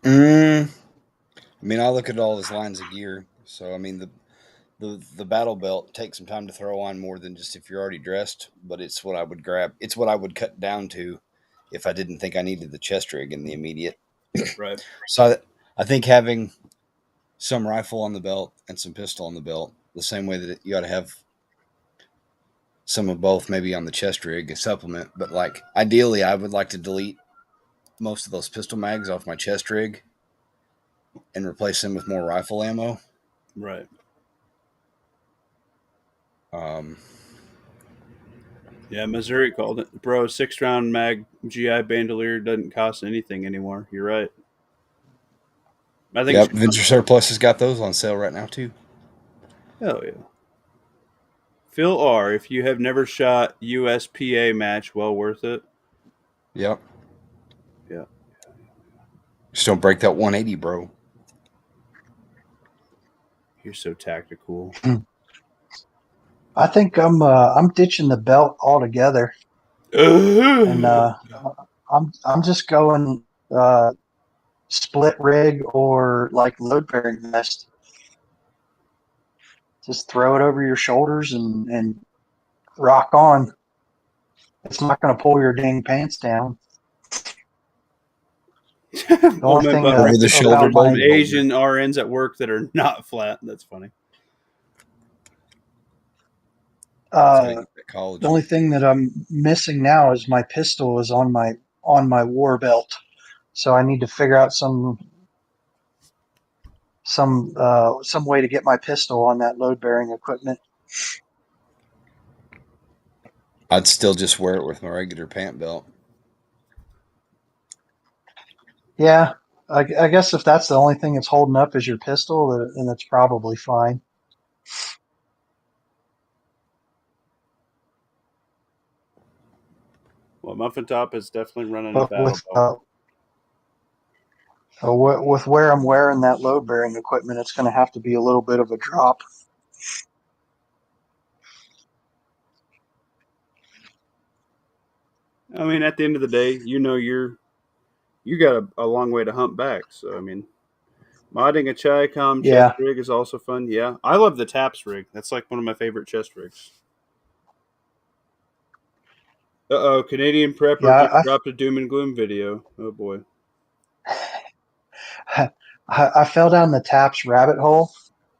I mean, I look at all his lines of gear. So I mean, the battle belt takes some time to throw on more than just if you're already dressed. But it's what I would grab. It's what I would cut down to if I didn't think I needed the chest rig in the immediate. Right. So I think having some rifle on the belt and some pistol on the belt, the same way that you ought to have some of both, maybe on the chest rig, a supplement. But like ideally, I would like to delete most of those pistol mags off my chest rig and replace them with more rifle ammo. Right. Um, Yeah, Missouri called it. Bro, 6 round mag GI bandolier doesn't cost anything anymore. You're right. I think yep, Venture Surplus has got those on sale right now too. hell yeah. Phil R, if you have never shot USPA match, well worth it. Yep. Yeah. Just don't break that 180, bro. You're so tactical. I think I'm ditching the belt altogether, and I'm just going uh, split rig or like load bearing vest. Just throw it over your shoulders and rock on. It's not going to pull your dang pants down. The Oh, only man, thing Over the shoulder about some my button holder. Asian RNs at work that are not flat. That's funny. That's how you uh, get that the collagen. only thing that I'm missing now is my pistol is on my war belt. So I need to figure out some way to get my pistol on that load bearing equipment. I'd still just wear it with my regular pant belt. Yeah, I guess if that's the only thing that's holding up is your pistol, then that's probably fine. Well, Muffin Top is definitely running a But battle belt. with where I'm wearing that load bearing equipment, it's going to have to be a little bit of a drop. I mean, at the end of the day, you got a long way to hump back. So I mean, modding a Chi-Com chest Yeah, rig is also fun. Yeah, I love the Taps rig. That's like one of my favorite chest rigs. Canadian yeah. Prepper just dropped a doom and gloom video. Oh boy. I fell down the taps rabbit hole,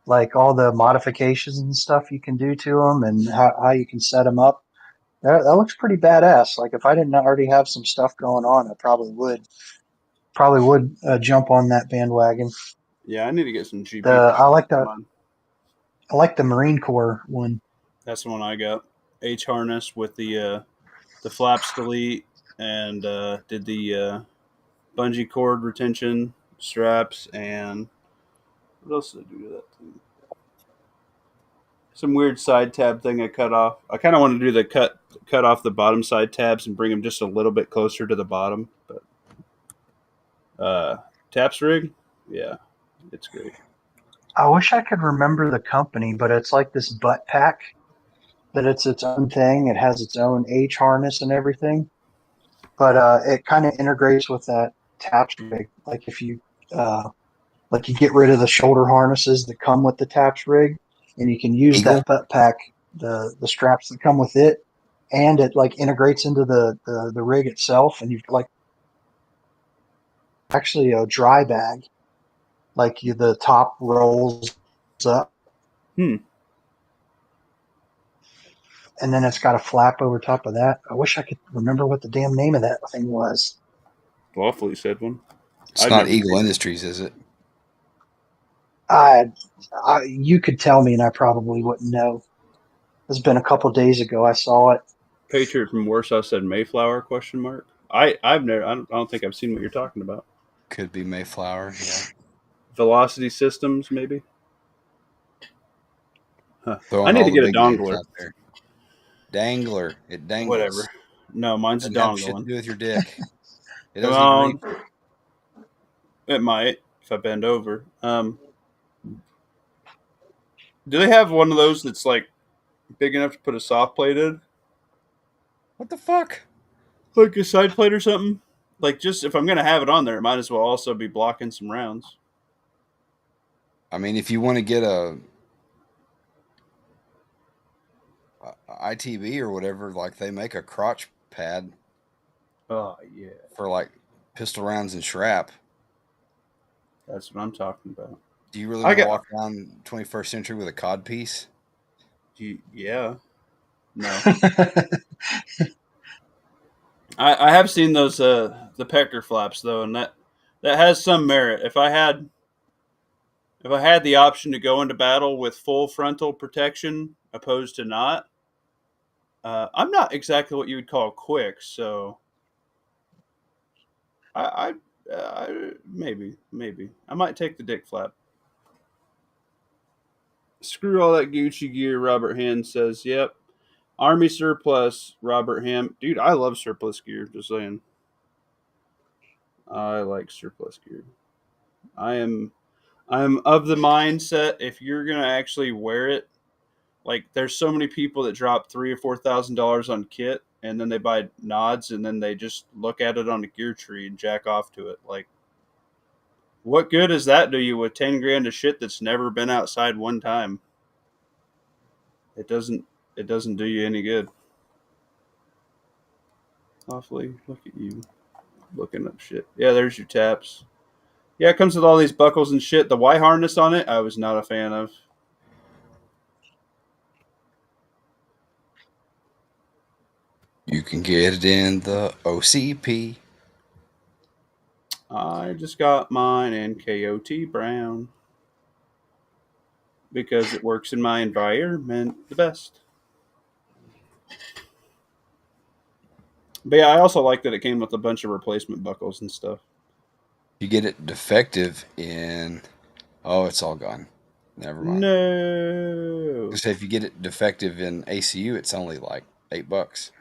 like all the modifications and stuff you can do to them and how you can set them up. That looks pretty badass. Like if I didn't already have some stuff going on, I probably would jump on that bandwagon. Yeah, I need to get some The GP packs for mine. I like the Marine Corps one. That's the one I got. H harness with the flaps delete and did the bungee cord retention straps and what else did I do to that thing? Some weird side tab thing I cut off. I kind of want to do the cut off the bottom side tabs and bring them just a little bit closer to the bottom. But taps rig, yeah, it's great. I wish I could remember the company, but it's like this butt pack that it's its own thing. It has its own H harness and everything, but it kind of integrates with that taps rig. Like if you like you get rid of the shoulder harnesses that come with the taps rig, and you can use Eagle? that butt pack, the straps that come with it, and it like integrates into the rig itself, and you've like actually a dry bag, like the top rolls up, Hmm, and then it's got a flap over top of that. I wish I could remember what the damn name of that thing was. lawfully said one. It's I've not never Eagle seen it. Industries, is it? I, you could tell me, and I probably wouldn't know. It's been a couple days ago I saw it. Patriot from Warsaw said Mayflower question mark. I've never I don't think I've seen what you're talking about. Could be Mayflower. Yeah. Velocity Systems maybe. Huh. I Throwing need all to the get a big names dongler. out there. Dangler. It dangles. Whatever. No, mine's a Doesn't have shit to dongling. do with your dick. It Come doesn't even reach. on. It might if I bend over. Do they have one of those that's like big enough to put a soft plate in, What the fuck? like a side plate or something? Like, just if I'm gonna have it on there, it might as well also be blocking some rounds. I mean, if you want to get a ITB or whatever, like they make a crotch pad Oh yeah, for like pistol rounds and shrap. that's what I'm talking about. Do you really I want to got walk around 21st century with a cod piece? yeah. No. I have seen those the pecker flaps though, and that has some merit. If I had the option to go into battle with full frontal protection opposed to not, I'm not exactly what you would call quick, so maybe I might take the dick flap. Screw all that Gucci gear. Robert Hand says, "Yep, Army surplus." Robert Ham, dude, I love surplus gear. Just saying, I like surplus gear. I'm of the mindset if you're gonna actually wear it, like there's so many people that drop $3,000 or $4,000 on kit and then they buy nods and then they just look at it on a gear tree and jack off to it. Like, what good does that do you with 10 grand of shit that's never been outside one time? It doesn't. It doesn't do you any good. Awfully, look at you looking up shit. Yeah, there's your taps. Yeah, it comes with all these buckles and shit. The Y harness on it, I was not a fan of. You can get it in the OCP. I just got mine in KOT Brown because it works in my environment the best. But yeah, I also like that it came with a bunch of replacement buckles and stuff. You get it defective in. Oh, it's all gone. Never mind. No. Because if you get it defective in ACU, it's only like $8.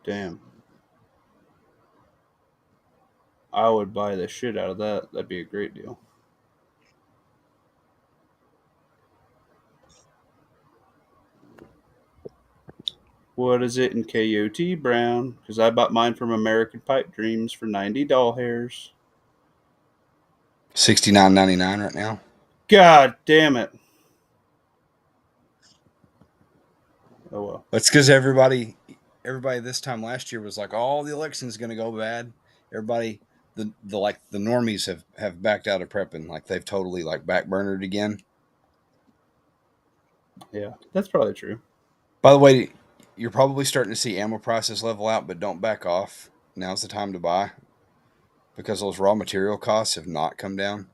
Damn. I would buy the shit out of that. That'd be a great deal. What is it in KOT Brown? Because I bought mine from American Pipe Dreams for 90 doll hairs. $69.99 right now. God damn it. Oh well. That's because everybody this time last year was like, "Oh, the election's going to go bad." Everybody, the normies have backed out of prepping. Like they've totally like backburnered again. Yeah, that's probably true. By the way, you're probably starting to see ammo prices level out, but don't back off. Now's the time to buy because those raw material costs have not come down.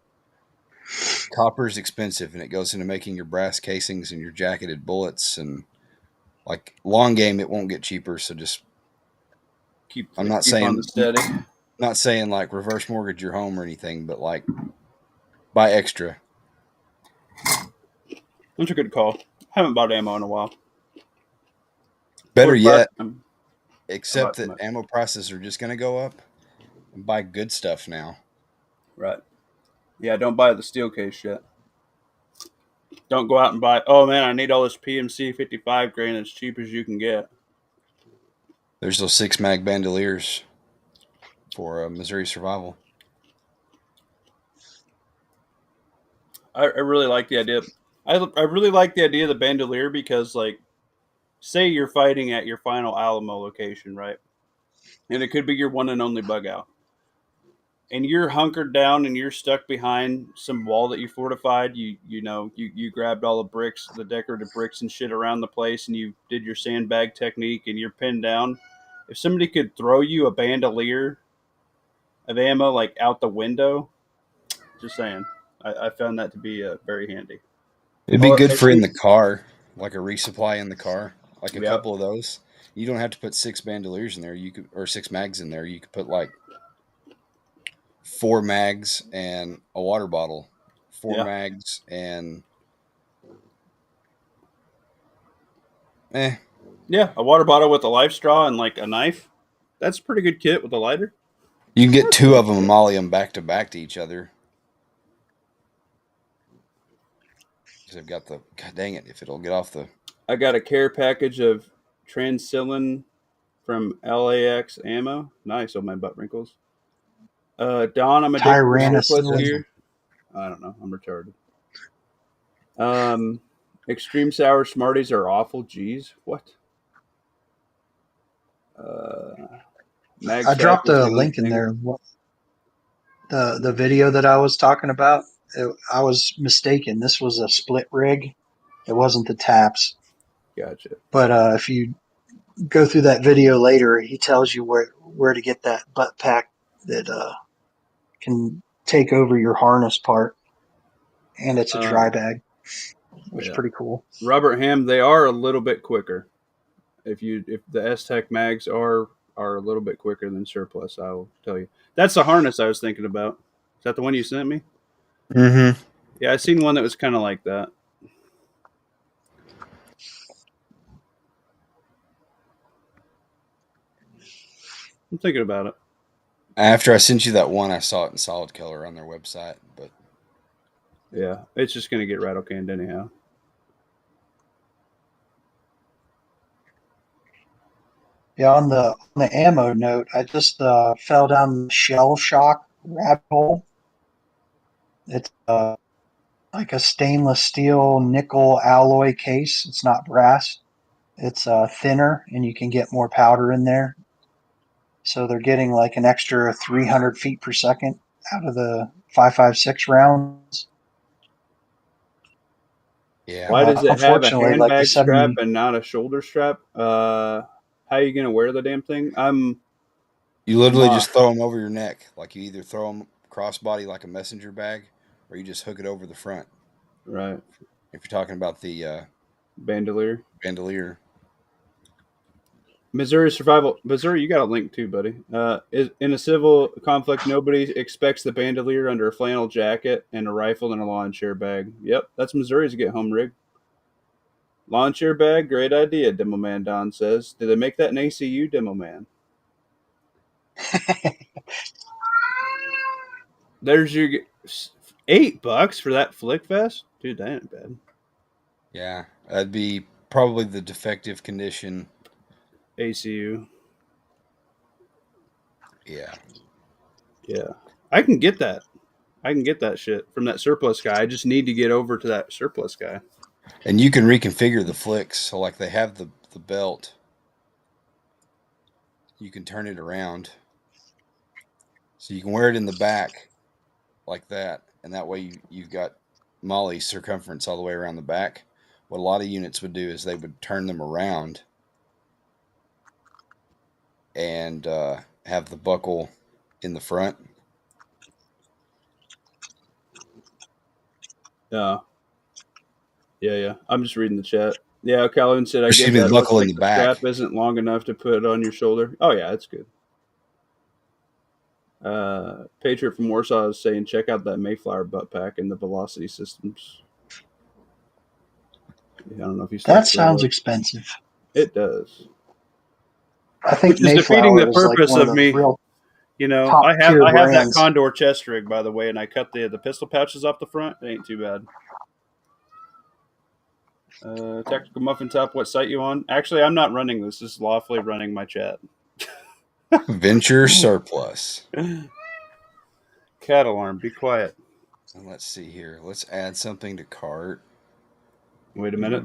Copper is expensive, and it goes into making your brass casings and your jacketed bullets. And like long game, it won't get cheaper. So just Keep I'm not keep on saying the steady. not saying like reverse mortgage your home or anything, but like buy extra. That's a good call. Haven't bought ammo in a while. Better yet, I accept bought too that much. ammo prices are just going to go up and buy good stuff now. Right. Yeah, don't buy the steel case yet. Don't go out and buy, oh man, I need all this PMC 55 grain as cheap as you can get. There's those 6 mag bandoliers for Missouri Survival. I really like the idea. I really like the idea of the bandolier because, like, say you're fighting at your final Alamo location, right? And it could be your one and only bug out. And you're hunkered down and you're stuck behind some wall that you fortified. You grabbed all the bricks, the decorative bricks and shit around the place, and you did your sandbag technique, and you're pinned down. If somebody could throw you a bandolier of ammo like out the window, just saying, I found that to be very handy. It'd be Well, good at for in the least, car, like a resupply in the car, like a yeah, couple of those. You don't have to put 6 bandoliers in there. You could or 6 mags in there. You could put like 4 mags and a water bottle, four yeah, mags and eh. yeah. A water bottle with a life straw and like a knife. That's a pretty good kit with a lighter. You can get That's two pretty of good them and kit. molly them back to each other. Because they've got the God dang it! If it'll get off the I got a care package of Transcillin from LAX ammo. Nice on my butt wrinkles. Don, I'm addicted to surplus Tyrannosaurus. gear. I don't know. I'm retarded. Um, Extreme sour Smarties are awful. Jeez, what? Mag I sack dropped with a Jiggly link in Finger. there. The video that I was talking about, I was mistaken. This was a split rig. It wasn't the taps. Gotcha. But if you go through that video later, he tells you where to get that butt pack that can take over your harness part, and it's a dry bag. It's Yeah. pretty cool. Robert Ham, they are a little bit quicker. If the S-Tech mags are a little bit quicker than surplus, I will tell you. That's the harness I was thinking about. Is that the one you sent me? Mm-hmm. Yeah, I seen one that was kind of like that. I'm thinking about it. After I sent you that one, I saw it in solid color on their website, but Yeah, it's just gonna get rattle canned anyhow. Yeah, on the ammo note, I just fell down the shell shock rabbit hole. It's like a stainless steel nickel alloy case. It's not brass. It's thinner, and you can get more powder in there. So they're getting like an extra 300 feet per second out of the 5.56 rounds. yeah. Why does it have a Unfortunately, like the handbag strap 70, and not a shoulder strap? How are you gonna wear the damn thing? You literally My just throw them over your neck. Like you either throw them crossbody like a messenger bag, or you just hook it over the front. right If you're talking about the bandolier. bandolier, Missouri survival. Missouri, you got a link too, buddy. Is in a civil conflict, nobody expects the bandolier under a flannel jacket and a rifle and a lawn chair bag. Yep, that's Missouri's get home rig. Lawn chair bag, great idea. Demo man Don says. Did they make that in ACU, Demo man? There's your $8 for that flick vest, dude. That ain't bad. yeah, that'd be probably the defective condition. ACU, Yeah, yeah. I can get that. I can get that shit from that surplus guy. I just need to get over to that surplus guy. and you can reconfigure the flicks. So like they have the belt, you can turn it around, so you can wear it in the back like that, and that way you've got Molly's circumference all the way around the back. What a lot of units would do is they would turn them around and have the buckle in the front. Yeah, yeah. I'm just reading the chat. Yeah, Calvin said, I Excuse get me, the that. Looks buckle in like the the back. strap isn't long enough to put on your shoulder. Oh, yeah, that's good. Patriot from Warsaw is saying, check out that Mayflower butt pack and the velocity systems. Yeah, I don't know if you still that have to sounds look. expensive. It does. I think Which is defeating the Mayflower is like purpose one of of the me. real You know, top tier I have that brands. Condor chest rig, by the way, and I cut the pistol pouches off the front. It ain't too bad. Tactical Muffin Top, what site you on? Actually, I'm not running this. This is lawfully running my chat. Venture surplus. Cat alarm, be quiet. And let's see here. Let's add something to cart. Wait a minute.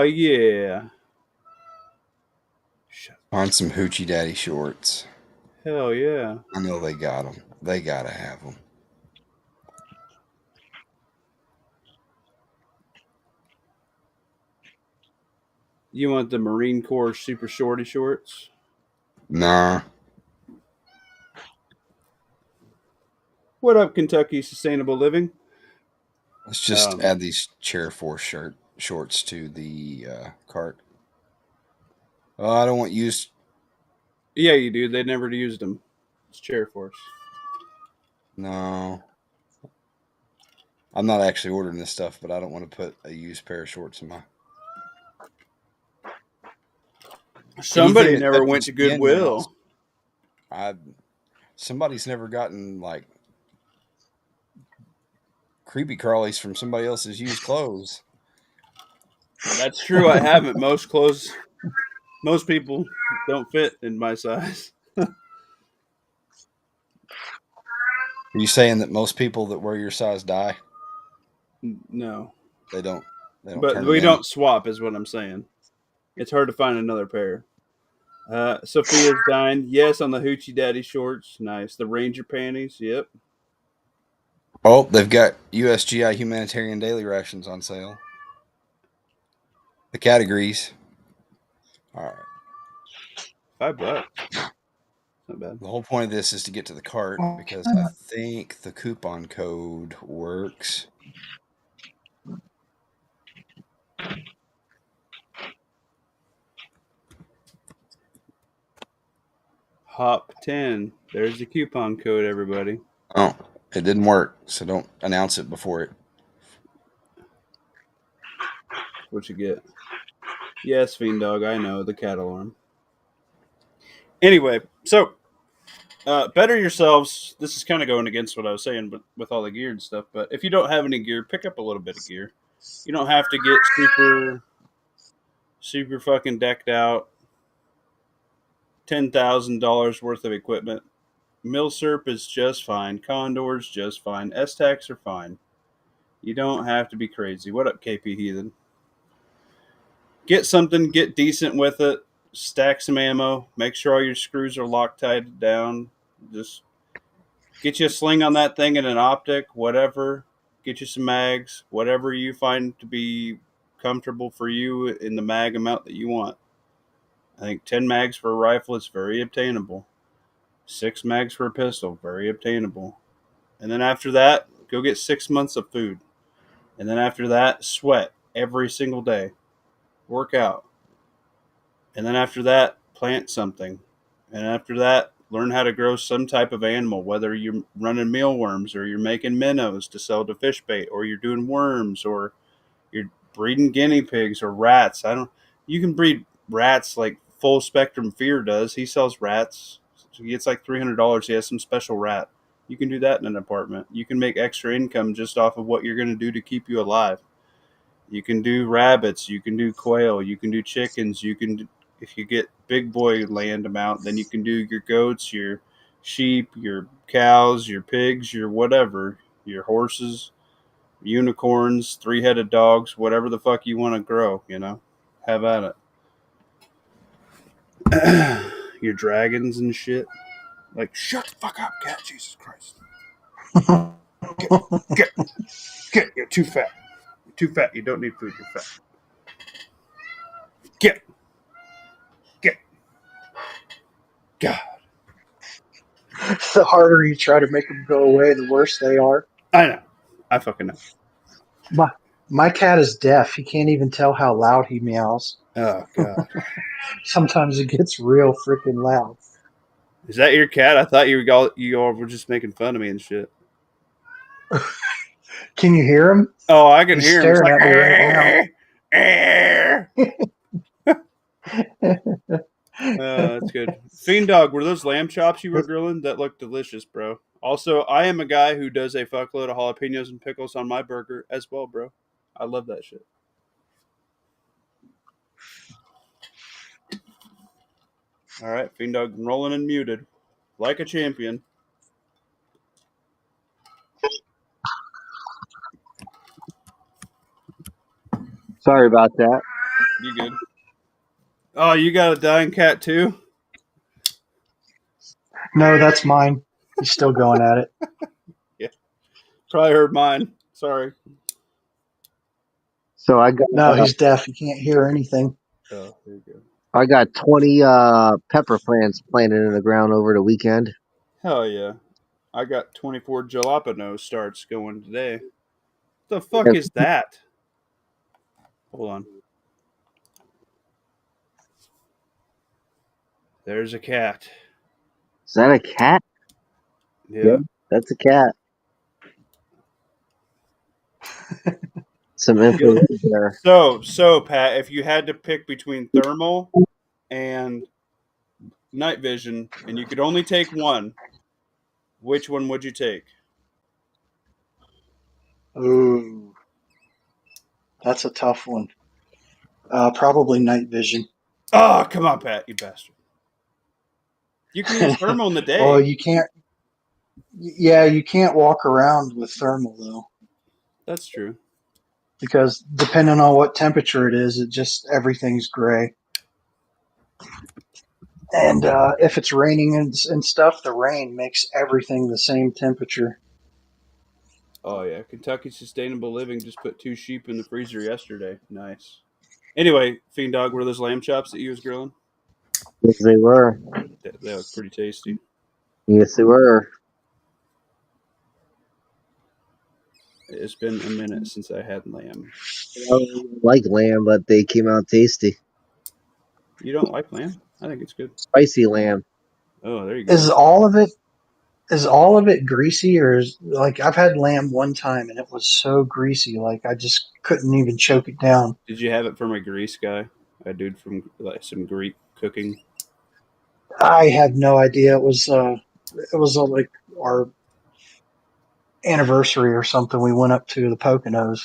Yeah. Find some hoochie daddy shorts. Hell yeah. I know they got them. They gotta have them. You want the Marine Corps super shorty shorts? Nah. What up, Kentucky Sustainable Living? Let's just add these Chair Force shorts to the cart. Oh, I don't want used. Yeah, you do. They never used them. It's Chair Force. No. I'm not actually ordering this stuff, but I don't want to put a used pair of shorts in my. Somebody Anything that never touches went to skin melts. Goodwill. Somebody's never gotten like creepy crawlies from somebody else's used clothes. That's true. I haven't. Most people don't fit in my size. Are you saying that most people that wear your size die? No, They don't. They don't but turn them we in. don't swap, is what I'm saying. It's hard to find another pair. Sophia's dying. Yes, on the Hoochie Daddy shorts. Nice. The Ranger panties. Yep. Oh, they've got USGI humanitarian daily rations on sale. The categories. All right. $5. Not bad. The whole point of this is to get to the cart because I think the coupon code works. Hop 10. There's the coupon code, everybody. Oh, it didn't work, so don't announce it before it. What you get? Yes, Fiend Dog, I know, the cat alarm. Anyway, so better yourselves. This is kind of going against what I was saying, but with all the gear and stuff. But if you don't have any gear, pick up a little bit of gear. You don't have to get super fucking decked out. $10,000 worth of equipment. Milsurp is just fine. Condor's just fine. S-Tacs are fine. You don't have to be crazy. What up, KP Heathen? Get something, get decent with it. Stack some ammo. Make sure all your screws are Loctited down. Just get you a sling on that thing and an optic, whatever. Get you some mags, whatever you find to be comfortable for you in the mag amount that you want. I think 10 mags for a rifle is very obtainable. 6 mags for a pistol, very obtainable. And then after that, go get 6 months of food. And then after that, sweat every single day. Work out. And then after that, plant something. And after that, learn how to grow some type of animal, whether you're running mealworms or you're making minnows to sell to fish bait, or you're doing worms, or you're breeding guinea pigs or rats. You can breed rats like Full Spectrum Fear does. He sells rats. So he gets like $300. He has some special rat. You can do that in an apartment. You can make extra income just off of what you're going to do to keep you alive. You can do rabbits. You can do quail. You can do chickens. If you get big boy land amount, then you can do your goats, your sheep, your cows, your pigs, your whatever, your horses, unicorns, 3-headed dogs, whatever the fuck you want to grow, have at it. Your dragons and shit. Like, shut the fuck up, cat. Jesus Christ. Get, get. You're too fat. You're too fat. You don't need food. You're fat. Get. God. The harder you try to make them go away, the worse they are. I know. I fucking know. My cat is deaf. He can't even tell how loud he meows. Oh, God. Sometimes it gets real freaking loud. Is that your cat? I thought you all were just making fun of me and shit. Can you hear him? Oh, I can He's hear him. It's staring like, at me right now. That's good. Fiend Dog, were those lamb chops you were grilling? That looked delicious, bro. Also, I am a guy who does a fuckload of jalapenos and pickles on my burger as well, bro. I love that shit. All right, Fiend Dog rolling and muted. Like a champion. Sorry about that. You good? Oh, you got a dying cat too? No, that's mine. He's still going at it. Yeah. Probably heard mine. Sorry. So I got No, he's deaf. He can't hear anything. Oh, there you go. I got 20 pepper plants planted in the ground over the weekend. Hell yeah. I got 24 jalapeno starts going today. The fuck Yes. is that? Hold on. There's a cat. Is that a cat? Yeah. That's a cat. Some info there. So Pat, if you had to pick between thermal and night vision, and you could only take one, which one would you take? Ooh, that's a tough one. Probably night vision. Oh, come on, Pat, you bastard. You can use thermal in the day. Well, you can't. Yeah, you can't walk around with thermal though, That's true. because depending on what temperature it is, everything's gray. And if it's raining and stuff, the rain makes everything the same temperature. Oh yeah, Kentucky Sustainable Living just put 2 sheep in the freezer yesterday. Nice. Anyway, Fiend Dog, were those lamb chops that you was grilling? Yes, they were. They look pretty tasty. Yes, they were. It's been a minute since I had lamb. I don't like lamb, but they came out tasty. You don't like lamb? I think it's good. Spicy lamb. Oh, there you Is go. all of it is all of it greasy, or is like I've had lamb one time and it was so greasy, like I just couldn't even choke it down. Did you have it from a Greece guy? A dude from like some Greek cooking? I had no idea it was like our anniversary or something. We went up to the Poconos,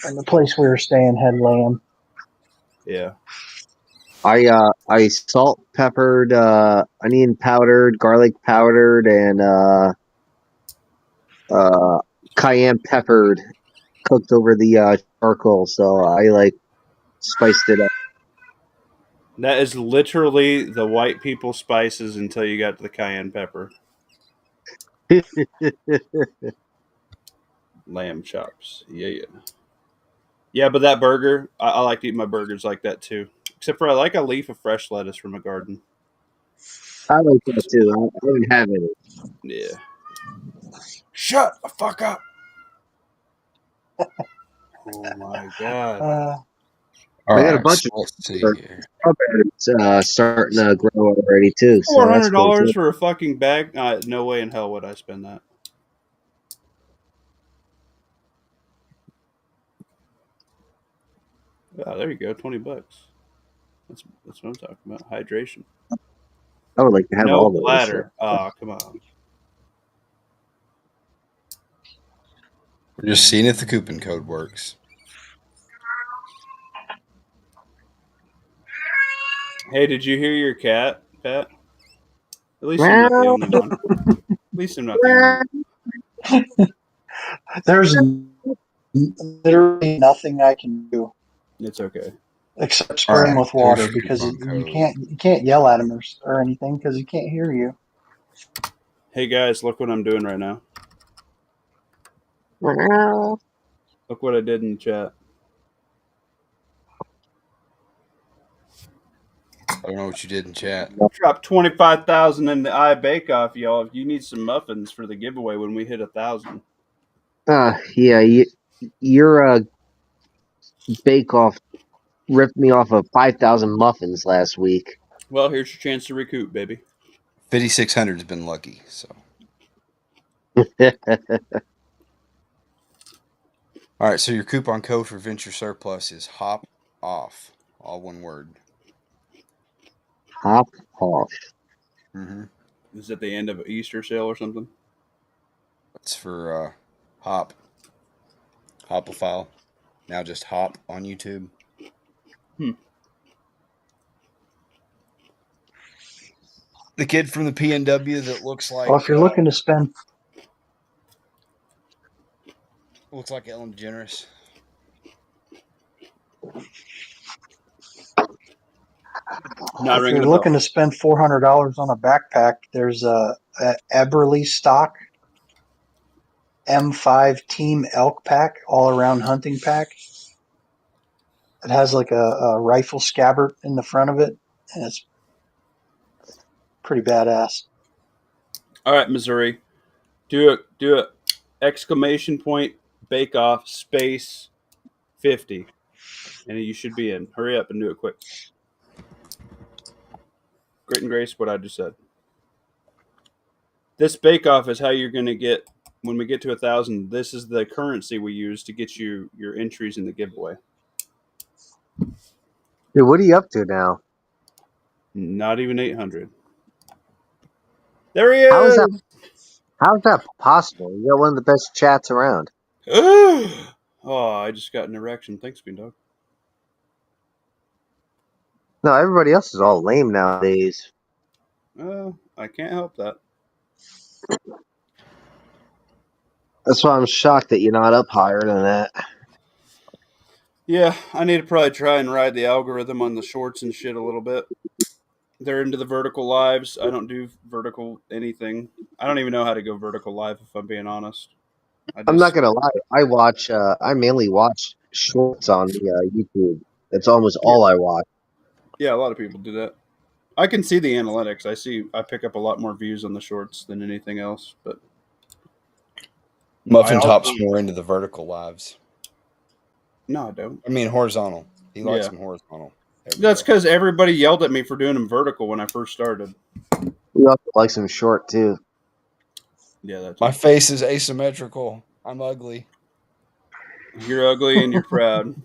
and the place we were staying had lamb. Yeah. I salt peppered, onion powdered, garlic powdered, and uh cayenne peppered, cooked over the charcoal. So I like spiced it up. That is literally the white people spices until you got to the cayenne pepper. Lamb chops. Yeah, yeah. Yeah, but that burger, I like to eat my burgers like that too. Except for I like a leaf of fresh lettuce from a garden. I like that too. I haven't had it. Yeah. Shut the fuck up. Oh my god. Uh, All I got a right, bunch so of let's see here. strawberries starting to grow already too, so Four that's hundred cool dollars too. for a fucking bag? No way in hell would I spend that. Oh, there you go, $20. That's what I'm talking about. Hydration. I would like to have No all those. platter. Oh, come on. We're just seeing if the coupon code works. Hey, did you hear your cat, Pat? At least I'm not the Well, only one. At least I'm not the only one. there's literally nothing I can do It's okay. except All spray him right, with there's water your because coupon code. you can't yell at him or anything because he can't hear you. Hey guys, look what I'm doing right now. well, Look what I did in the chat. I don't know what you did in chat. Drop 25,000 in the I Bake Off, y'all. If you need some muffins for the giveaway when we hit 1,000. yeah, your bake off ripped me off of 5,000 muffins last week. Well, here's your chance to recoup, baby. 5,600's been lucky. So, all right. So your coupon code for Venture Surplus is HOP OFF, all one word. Hop off. Mm-hmm. Is it the end of an Easter sale or something? That's for Hop Hopophile. Now just Hop on YouTube. Hmm. The kid from the PNW that looks Well, like if you're looking to spend Ellen DeGeneres. Not if ringing you're a bell. looking to spend $400 on a backpack, there's a Eberly stock M5 Team Elk pack, all around hunting pack. It has like a rifle scabbard in the front of it, and it's pretty badass. All right, Missouri. Do it. Exclamation point, Bake Off, space, 50. And you should be in. Hurry up and do it quick. Grit and grace, what I just said. This Bake Off is how you're going to get, when we get to 1,000, this is the currency we use to get you your entries in the giveaway. Dude, what are you up to now? Not even 800. There he How is that? is! How is that possible? You got one of the best chats around. Oh, I just got an erection. Thanks, Bean Dog. No, everybody else is all lame nowadays. I can't help that. That's why I'm shocked that you're not up higher than that. Yeah, I need to probably try and ride the algorithm on the shorts and shit a little bit. They're into the vertical lives. I don't do vertical anything. I don't even know how to go vertical live if I'm being honest. I'm not gonna lie. I mainly watch shorts on the YouTube. That's almost Yeah, all I watch. yeah, a lot of people do that. I can see the analytics. I pick up a lot more views on the shorts than anything else. But I Muffin also Top's more into the vertical lives. no, I don't. I mean horizontal. He likes Yeah, them horizontal. There we that's go. because everybody yelled at me for doing them vertical when I first started. He also likes them short too. Yeah, that My too. face is asymmetrical. I'm ugly. You're ugly and you're proud.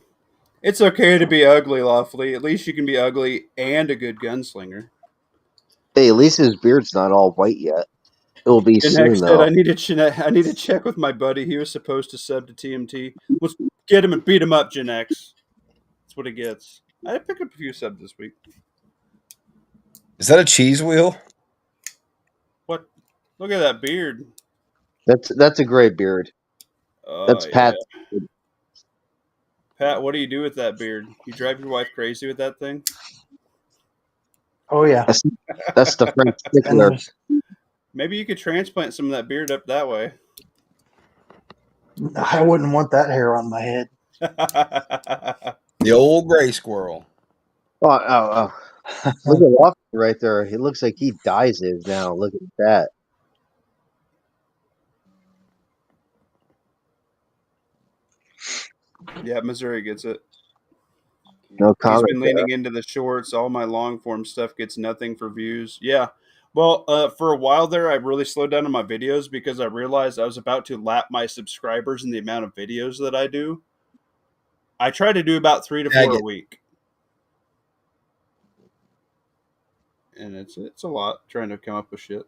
It's okay to be ugly, Lawfully. At least you can be ugly and a good gunslinger. Hey, at least his beard's not all white yet. It will be Janek soon said, though. I need to check with my buddy. He was supposed to sub to t.m.t. Let's get him and beat him up, Janex. That's what he gets. I picked up a few subs this week. Is that a cheese wheel? What? Look at that beard. That's a great beard. Oh, That's yeah. Pat. Pat, what do you do with that beard? You drive your wife crazy with that thing? Oh yeah, That's, that's the French and stickler. there's Maybe you could transplant some of that beard up that way. I wouldn't want that hair on my head. The old gray squirrel. Oh. Look at Walker right there. He looks like he dyes his now. Look at that. Yeah, Missouri gets it. No He's comment been there. leaning into the shorts. All my long form stuff gets nothing for views. Yeah. Well, for a while there, I really slowed down on my videos because I realized I was about to lap my subscribers in the amount of videos that I do. I try to do about 3 to 4 a Agate. week, and it's a lot trying to come up with shit.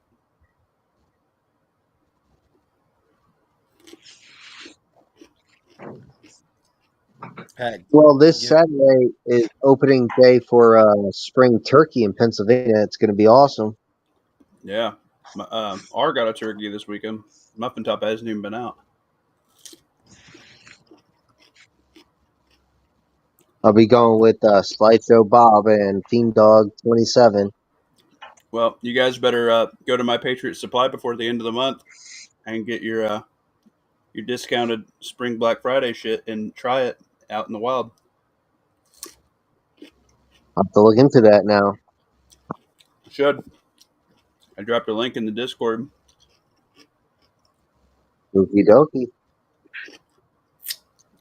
Pat, Well, this get Saturday is opening day for spring turkey in Pennsylvania. It's going to be awesome. Yeah, R got a turkey this weekend. Muffin Top hasn't even been out. I'll be going with Slideshow Bob and Team Dog 27. Well, you guys better go to my Patriot Supply before the end of the month and get your discounted Spring Black Friday shit and try it out in the wild. I'll have to look into that now. Should I dropped a link in the Discord? Okie dokie.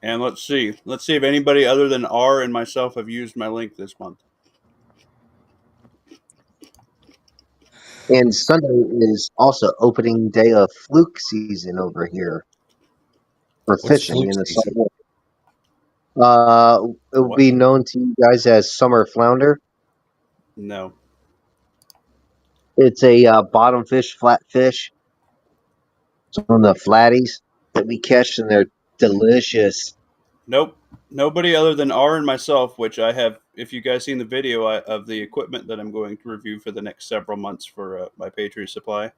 And let's see if anybody other than R and myself have used my link this month. And Sunday is also opening day of fluke season over here for what's fishing fluke in the season? summer. It will What? be known to you guys as summer flounder. No. It's a bottom fish, flat fish. It's on the flatties that we catch, and they're delicious. Nope. Nobody other than R and myself, which I have. If you guys seen the video of the equipment that I'm going to review for the next several months for my Patriot Supply,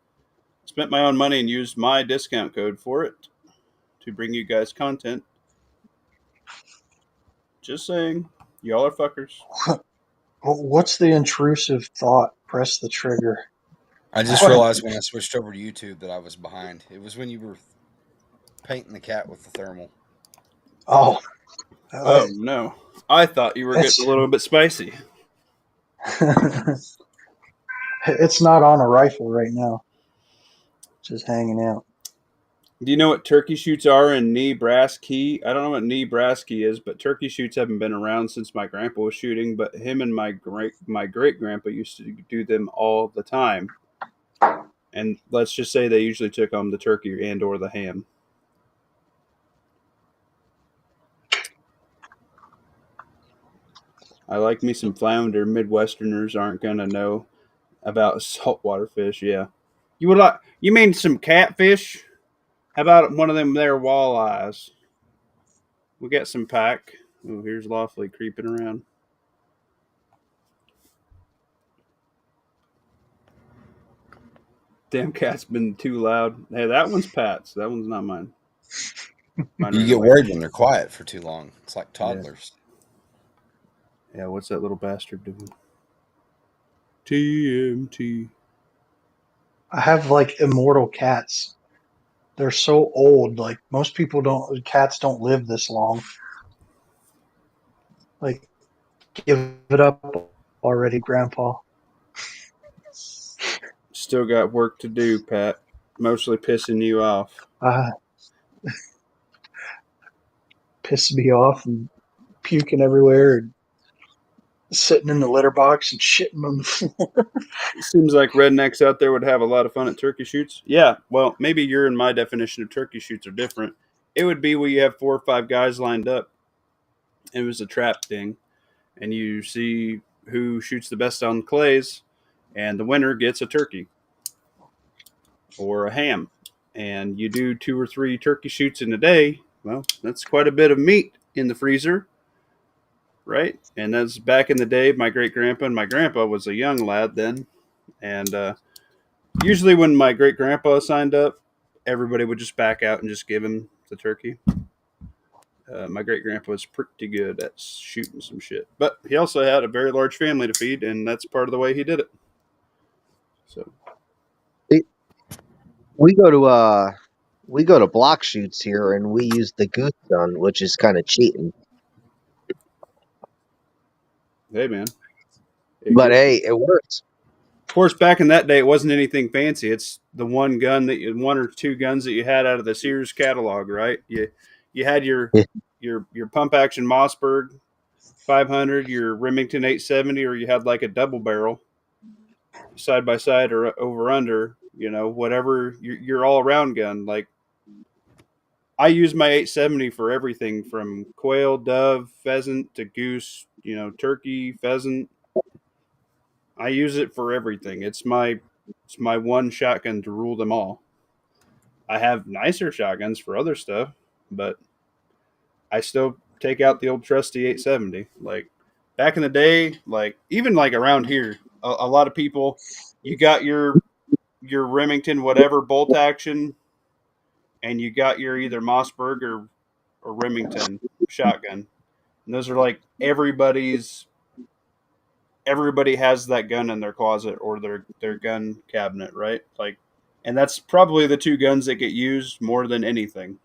spent my own money and used my discount code for it to bring you guys content. Just saying, y'all are fuckers. What's the intrusive thought? Press the trigger. I just What? realized when I switched over to YouTube that I was behind. It was when you were painting the cat with the thermal. Oh, Oh no, I thought you were getting a it's little bit spicy. it's not on a rifle right now. Just hanging out. Do you know what turkey shoots are in Nebraska? I don't know what Nebraska is, but turkey shoots haven't been around since my grandpa was shooting. But him and my great grandpa used to do them all the time. And let's just say they usually took home the turkey and or the ham. I like me some flounder. Midwesterners aren't gonna know about saltwater fish. Yeah, you would like. You mean some catfish? How about one of them there walleyes? We got some pike. Oh, here's Lawfully creeping around. Damn cat's been too loud. Hey, that one's Pat's. That one's not mine. Mine You ran get away. worried when they're quiet for too long. It's like Yeah. toddlers. Yeah, what's that little bastard doing? t.m.t. I have like immortal cats. they're so old. Like most people don't, cats don't live this long. Like, give it up already, Grandpa. Still got work to do, Pat. Mostly pissing you off. Piss me off and puking everywhere and sitting in the litter box and shitting on the floor. It seems like rednecks out there would have a lot of fun at turkey shoots. Yeah, well, maybe your and my definition of turkey shoots are different. It would be where you have 4 or 5 guys lined up. It was a trap thing, and you see who shoots the best on clays, and the winner gets a turkey or a ham. And you do 2 or 3 turkey shoots in a day. Well, that's quite a bit of meat in the freezer, right? And that's back in the day. My great grandpa and my grandpa was a young lad then, and usually when my great grandpa signed up, everybody would just back out and just give him the turkey. My great grandpa was pretty good at shooting some shit, but he also had a very large family to feed, and that's part of the way he did it. So We go to block shoots here, and we use the goose gun, which is kind of cheating. hey, man, But hey, it works. Of course, back in that day, it wasn't anything fancy. It's the one gun that 1 or 2 guns that you had out of the Sears catalog, right? You had your pump action Mossberg 500, your Remington 870, or you had like a double barrel side by side or over under. You know, whatever your all around gun. Like I use my 870 for everything from quail, dove, pheasant to goose. You know, turkey, pheasant. I use it for everything. It's my one shotgun to rule them all. I have nicer shotguns for other stuff, but I still take out the old trusty 870. Like back in the day, like even like around here, a lot of people, you got your Remington whatever bolt action, and you got your either Mossberg or Remington shotgun. And those are like everybody has that gun in their closet or their gun cabinet, right? Like, and that's probably the 2 guns that get used more than anything,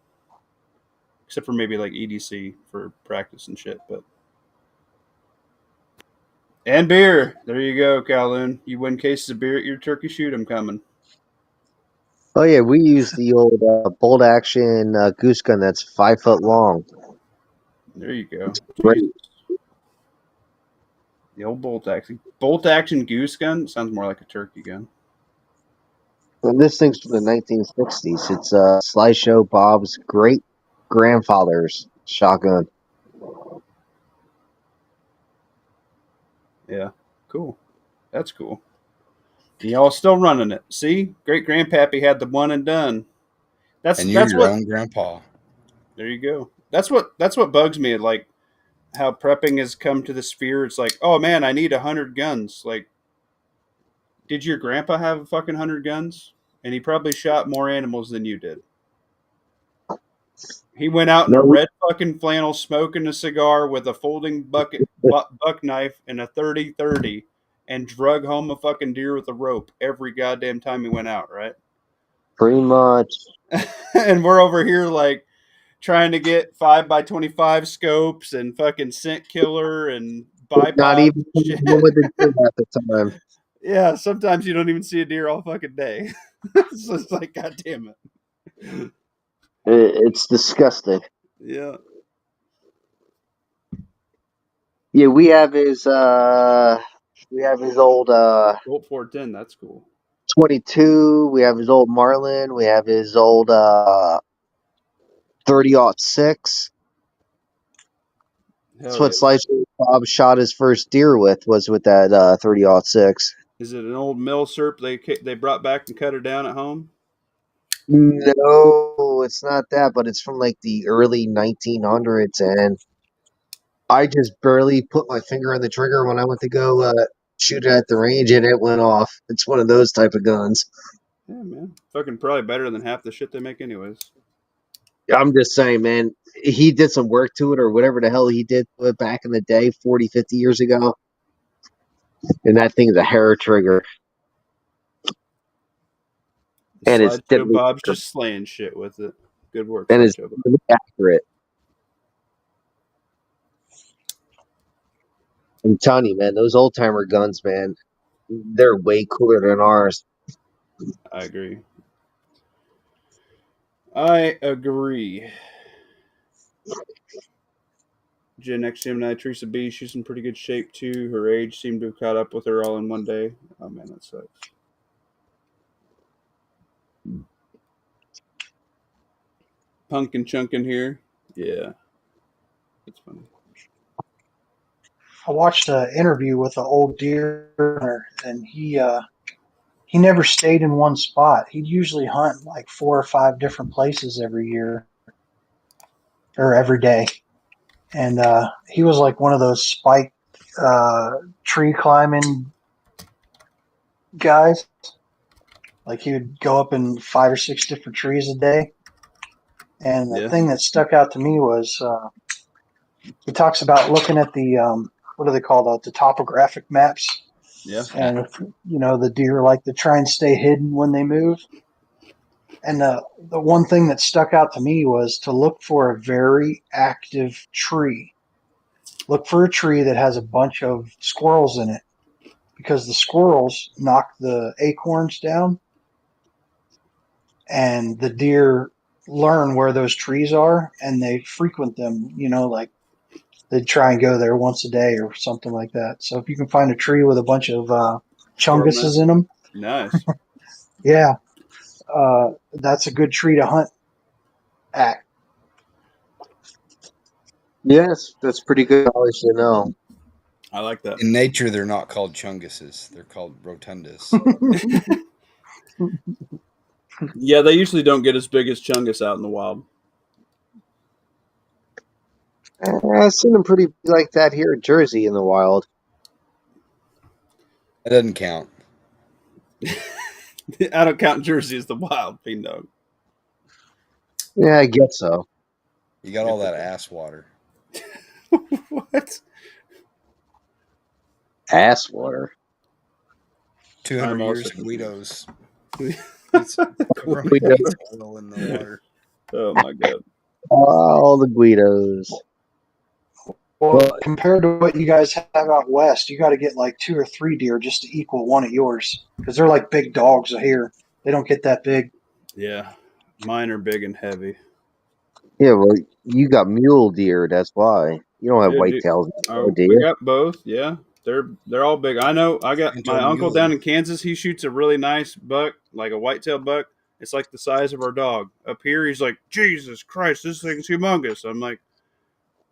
except for maybe like EDC for practice and shit. But and beer, there you go, Kowloon. You win cases of beer at your turkey shoot. I'm coming. Oh yeah, we use the old bolt action goose gun that's 5 foot long. There you go. Right. Jesus. The old bolt action goose gun sounds more like a turkey gun. And this thing's from the 1960s. It's Slideshow Bob's great grandfather's shotgun. Yeah, cool. That's cool. And y'all still running it. See, great grandpappy had the one and done. That's And you're that's your what. own grandpa. There you go. That's what bugs me. Like how prepping has come to the sphere. It's like, oh man, I need 100 guns. Like, did your grandpa have a fucking 100 guns? And he probably shot more animals than you did. He went out in a No, red fucking flannel, smoking a cigar with a folding buck knife and a 30-30, and drug home a fucking deer with a rope every goddamn time he went out, right? pretty much. And we're over here like trying to get 5x25 scopes and fucking scent killer and Not bipods even and with shit. the deer at the time. Yeah, sometimes you don't even see a deer all fucking day. So it's like, god damn it. It's disgusting. Yeah. Yeah, we have his old Bolt 410, that's cool. 22. We have his old Marlin. We have his old 30-06. That's Hell what yeah. Slicer Bob shot his first deer with that 30-06. Is it an old mill serp they brought back and cut her down at home? No, it's not that, but it's from like the early 1900s, and I just barely put my finger on the trigger when I went to go shoot it at the range, and it went off. It's one of those type of guns. Yeah, man. Fucking probably better than half the shit they make anyways. I'm just saying, man, he did some work to it or whatever the hell he did to it back in the day, 40, 50 years ago. And that thing's a hair trigger. and it's Slideshow deadly Bob's accurate. just slaying shit with it. Good work, And it's Slideshow Bob. deadly accurate. I'm telling you, man, those old timer guns, man, they're way cooler than ours. I agree. I agree. Gen X Gemini Teresa B, she's in pretty good shape too. Her age seemed to have caught up with her all in one day. Oh man, that sucks. Pumpkin chunkin here. Yeah. That's funny. I watched an interview with an old deer hunter, and he never stayed in one spot. He'd usually hunt like 4 or 5 different places every year or every day. And he was like one of those spike tree climbing guys. Like he would go up in 5 or 6 different trees a day. And the Yeah. thing that stuck out to me was he talks about looking at the what do they call that? The topographic maps. Yeah. And if the deer like to try and stay hidden when they move. And the one thing that stuck out to me was to look for a very active tree. Look for a tree that has a bunch of squirrels in it, because the squirrels knock the acorns down, and the deer learn where those trees are and they frequent them. Like they try and go there once a day or something like that. So if you can find a tree with a bunch of Squirrel nut. chunguses in them, Nice. yeah, that's a good tree to hunt at. Yes, that's pretty good knowledge to know. I like that. In nature, they're not called chunguses; they're called rotundas. Yeah, they usually don't get as big as Chungus out in the wild. I've seen them pretty like that here in Jersey in the wild. That doesn't count. I don't count Jersey as the wild bean dog. Yeah, I guess so. You got all that ass water. What? Ass water. 200 I'm years also of confused. Guidos. It's corona Guidos. oil in the water. Oh my god. All the Guidos. Well, Well, compared to what you guys have out west, you got to get like 2 or 3 deer just to equal one of yours, because they're like big dogs here. They don't get that big. Yeah. Mine are big and heavy. yeah, well, you got mule deer. That's why you don't have Yeah, dude. whitetails, Oh, do we you? got both. Yeah, they're all big. I know. I got Pinto my uncle Muley. down in Kansas. He shoots a really nice buck, like a whitetail buck. It's like the size of our dog. Up here, he's like, Jesus Christ, this thing's humongous. I'm like,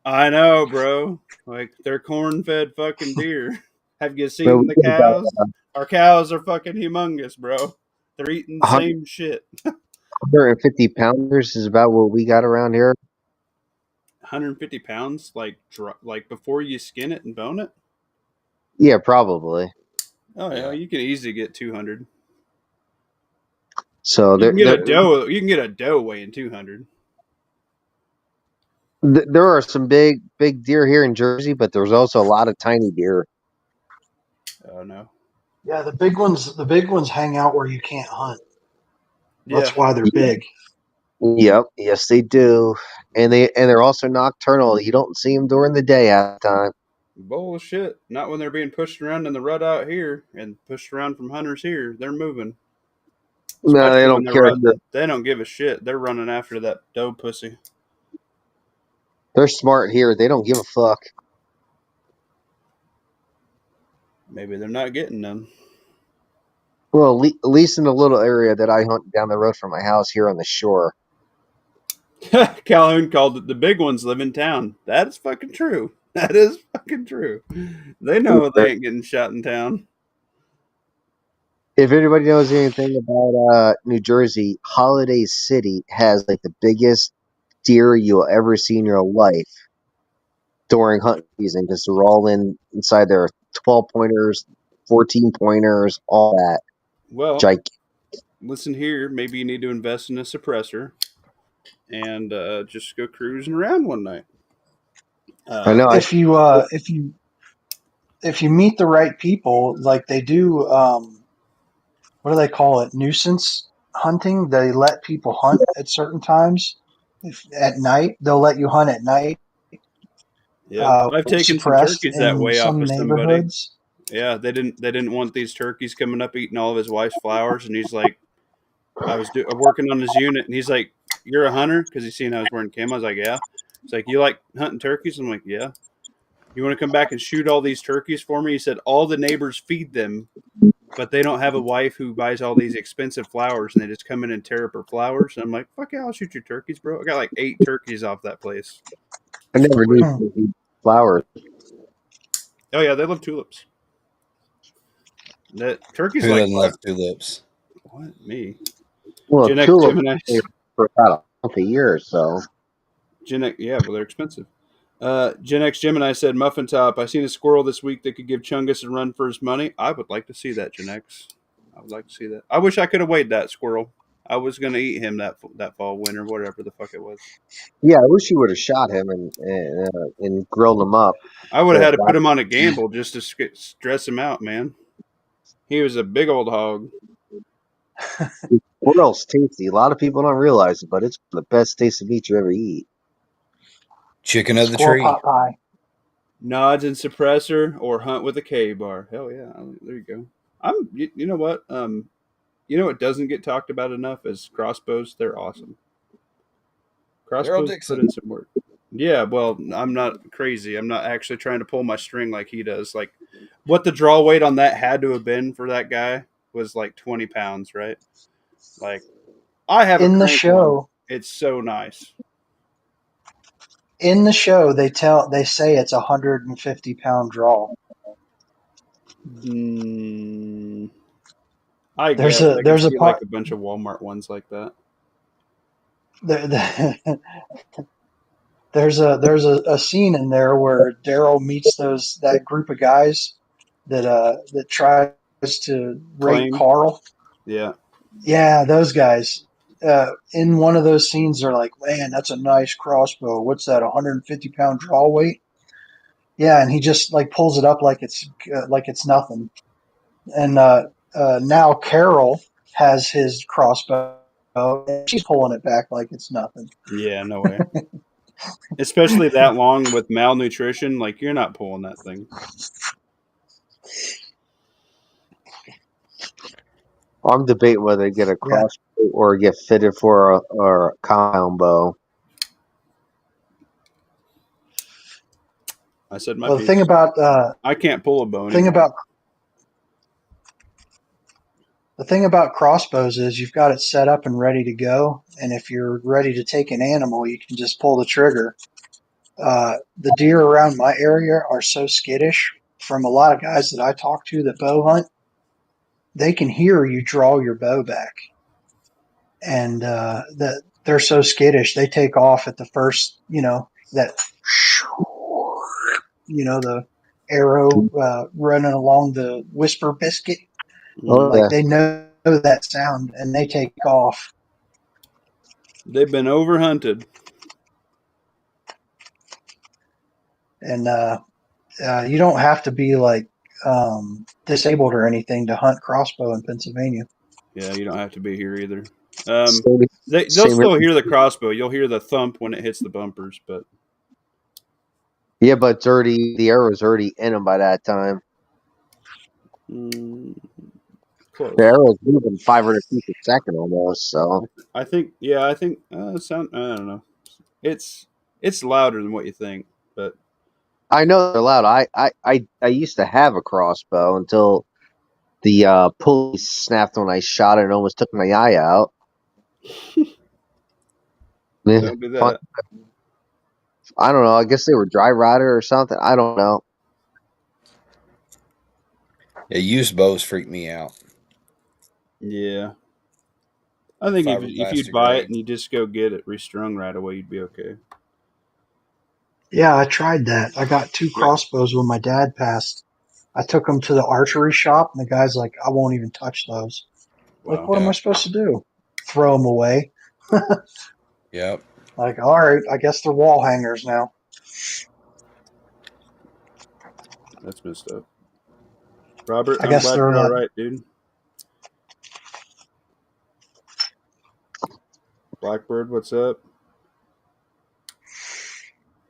I know, bro. Like they're corn-fed fucking deer. Have you But we seen the got about cows? Our cows are fucking humongous, bro. They're eating the 100, same shit. 150 pounders is about what we got around here. 150 pounds, like before you skin it and bone it. Yeah, probably. Oh yeah, Yeah. you can easily get 200. So You can get a doe. You can get a doe weighing 200. there are some big deer here in Jersey, but there's also a lot of tiny deer. Oh no. Yeah, the big ones hang out where you can't hunt. Yeah. That's why they're big. Yep, yes they do, and they're also nocturnal. You don't see them during the day at the time. Bullshit. Not when they're being pushed around in the rut out here and pushed around from hunters here. They're moving. No, they Especially when don't they're care. rutting. They don't give a shit. They're running after that doe pussy. They're smart here. They don't give a fuck. Maybe they're not getting none. Well, at least in the little area that I hunt down the road from my house here on the shore. Calhoun called it the big ones live in town. That is fucking true. That is fucking true. They know they ain't getting shot in town. If anybody knows anything about New Jersey, Holiday City has like the biggest deer you'll ever see in your life during hunting season, because they're all inside their 12 pointers, 14 pointers, all that. Well, Gigantic. listen here. Maybe you need to invest in a suppressor and just go cruising around one night. I know. If you meet the right people, like they do, what do they call it? Nuisance. hunting, they let people hunt at certain times. If at night, they'll let you hunt at night. Yep, I've taken some Suppressed turkeys that in way off some of somebody. neighborhoods. Yeah, they didn't want these turkeys coming up eating all of his wife's flowers, and he's like, I was working on his unit, and he's like, "You're a hunter?" Because he's seen I was wearing camo. I was like, "Yeah." He's like, "You like hunting turkeys?" I'm like, "Yeah." You want to come back and shoot all these turkeys for me? He said, "All the neighbors feed them, but they don't have a wife who buys all these expensive flowers, and they just come in and tear up her flowers." And I'm like, "Fuck yeah, I'll shoot your turkeys, bro." I got like 8 turkeys off that place. I never knew Hmm. you eat flowers. Oh yeah, they love tulips. That turkey's Who like doesn't love tulips? what me? Well, Gen X tulips Gemini. stay for about a year or so. Gen X, yeah, well they're expensive. Gen X Gemini said, "Muffin Top, I seen a squirrel this week that could give Chungus a run for his money. I would like to see that, Gen X. I would like to see that. I wish I could have weighed that squirrel. I was gonna eat him that fall, winter, whatever the fuck it was. Yeah, I wish you would have shot him and grilled him up. I would have The had to put black him on a gamble just to stress him out, man. He was a big old hog. squirrel's tasty. A lot of people don't realize it, but it's the best tasted meat you ever eat. Chicken of the Squirrel tree. pot pie. Nods and suppressor or hunt with a K bar. Hell yeah, there you go. You know what? You know what doesn't get talked about enough is crossbows. They're awesome. Daryl Crossbows put Dixon. in some work. Yeah, well, I'm not crazy. I'm not actually trying to pull my string like he does. Like, what the draw weight on that had to have been for that guy was like 20 pounds, right? Like, I have a In the crank one. show, It's so nice. they say it's 150-pound draw. Mm, I There's guess a I can there's a see like part a bunch of Walmart ones like that. there, there's a scene in there where Daryl meets that group of guys that tries to rape Claim, Carl. yeah, Yeah, those guys. In one of those scenes, they're like, "Man, that's a nice crossbow. What's that? 150-pound draw weight?" Yeah, and he just like pulls it up like it's nothing. And now Carol has his crossbow, and she's pulling it back like it's nothing. yeah, no way. Especially that long with malnutrition, like you're not pulling that thing. I'm debating whether to get a Yeah. crossbow or get fitted for a compound bow. I said my Well, piece. I can't pull a bow thing anymore. about the thing about crossbows is you've got it set up and ready to go, and if you're ready to take an animal, you can just pull the trigger. The deer around my area are so skittish. From a lot of guys that I talk to that bow hunt, they can hear you draw your bow back, and that they're so skittish. They take off at the first, that, the arrow running along the whisper biscuit. Oh Mm. Like yeah, they know that sound and they take off. They've been overhunted. And you don't have to be like disabled or anything to hunt crossbow in Pennsylvania. Yeah, you don't have to be here either. Um, same, they'll same. still hear the crossbow. You'll hear the thump when it hits the bumpers, but Yeah, but it's already the arrow's already in them by that time. mm, The close. arrow's moving 500 feet per second almost. So I think. Yeah, I think. Sound. I don't know. It's it's louder than what you think, but I know they're loud. I used to have a crossbow until the pulley snapped when I shot it and almost took my eye out. Yeah, don't do fun. that. I don't know. I guess they were dry rider or something. I don't know. Yeah, used bows freak me out. Yeah, I think if you'd Fiberglass buy it grade. and you just go get it restrung right away, you'd be okay. Yeah, I tried that. I got two Yep. crossbows when my dad passed. I took them to the archery shop, and the guy's like, "I won't even touch those." Like, Wow. what am I Yeah. supposed to do? Throw them away? Yep. Like, all right, I guess they're wall hangers now. That's messed up. Robert, I I'm guess glad they're you're all right, dude. Blackbird, what's up?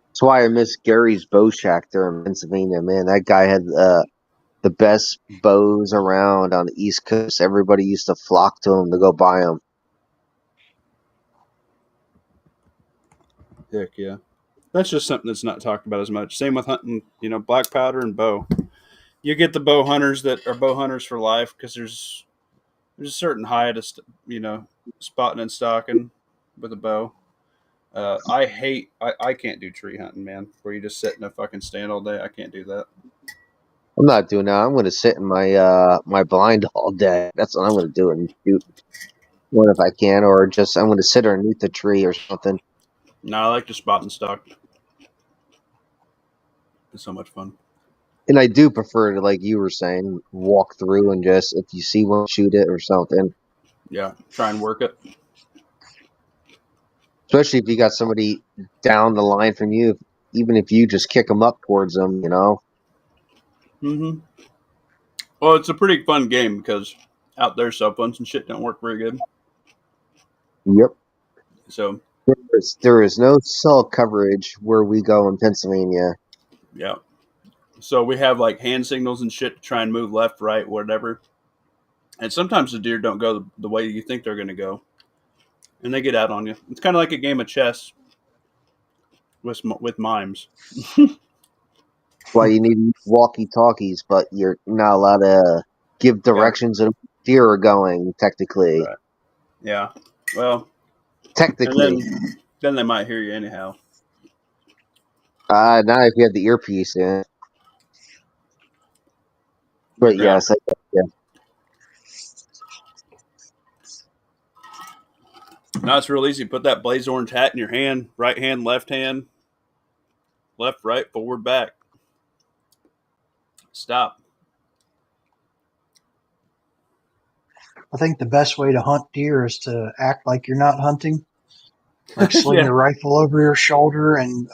That's why I miss Gary's bow shack there in Pennsylvania, man. That guy had the best bows around on the East Coast. Everybody used to flock to him to go buy them. Heck yeah. That's just something that's not talked about as much. Same with hunting, black powder and bow. You get the bow hunters that are bow hunters for life because there's a certain high to spotting and stalking with a bow. I can't do tree hunting, man. Where you just sit in a fucking stand all day. I can't do that. I'm not doing that. I'm going to sit in my blind all day. That's what I'm going to do and shoot one if I can, or just I'm going to sit underneath the tree or something. No, I like to spot and stalk. It's so much fun. And I do prefer to, like you were saying, walk through and just if you see one, shoot it or something. Yeah, try and work it. Especially if you got somebody down the line from you, even if you just kick them up towards them, Mm-hmm. Well, it's a pretty fun game because out there cell phones and shit don't work very good. Yep. So There is no cell coverage where we go in Pennsylvania. yeah. So we have like hand signals and shit to try and move left, right, whatever. And sometimes the deer don't go the way you think they're going to go, and they get out on you. It's kind of like a game of chess with mimes. Why you need walkie talkies, but you're not allowed to give Yeah. directions of deer are going. Technically, Right. Yeah. Well, and technically, then they might hear you anyhow. not if you have the earpiece in. But Yeah. yes, yeah. No, it's real easy. Put that blaze orange hat in your hand, right hand, left, right, forward, back. Stop. I think the best way to hunt deer is to act like you're not hunting, like sling Yeah, the rifle over your shoulder and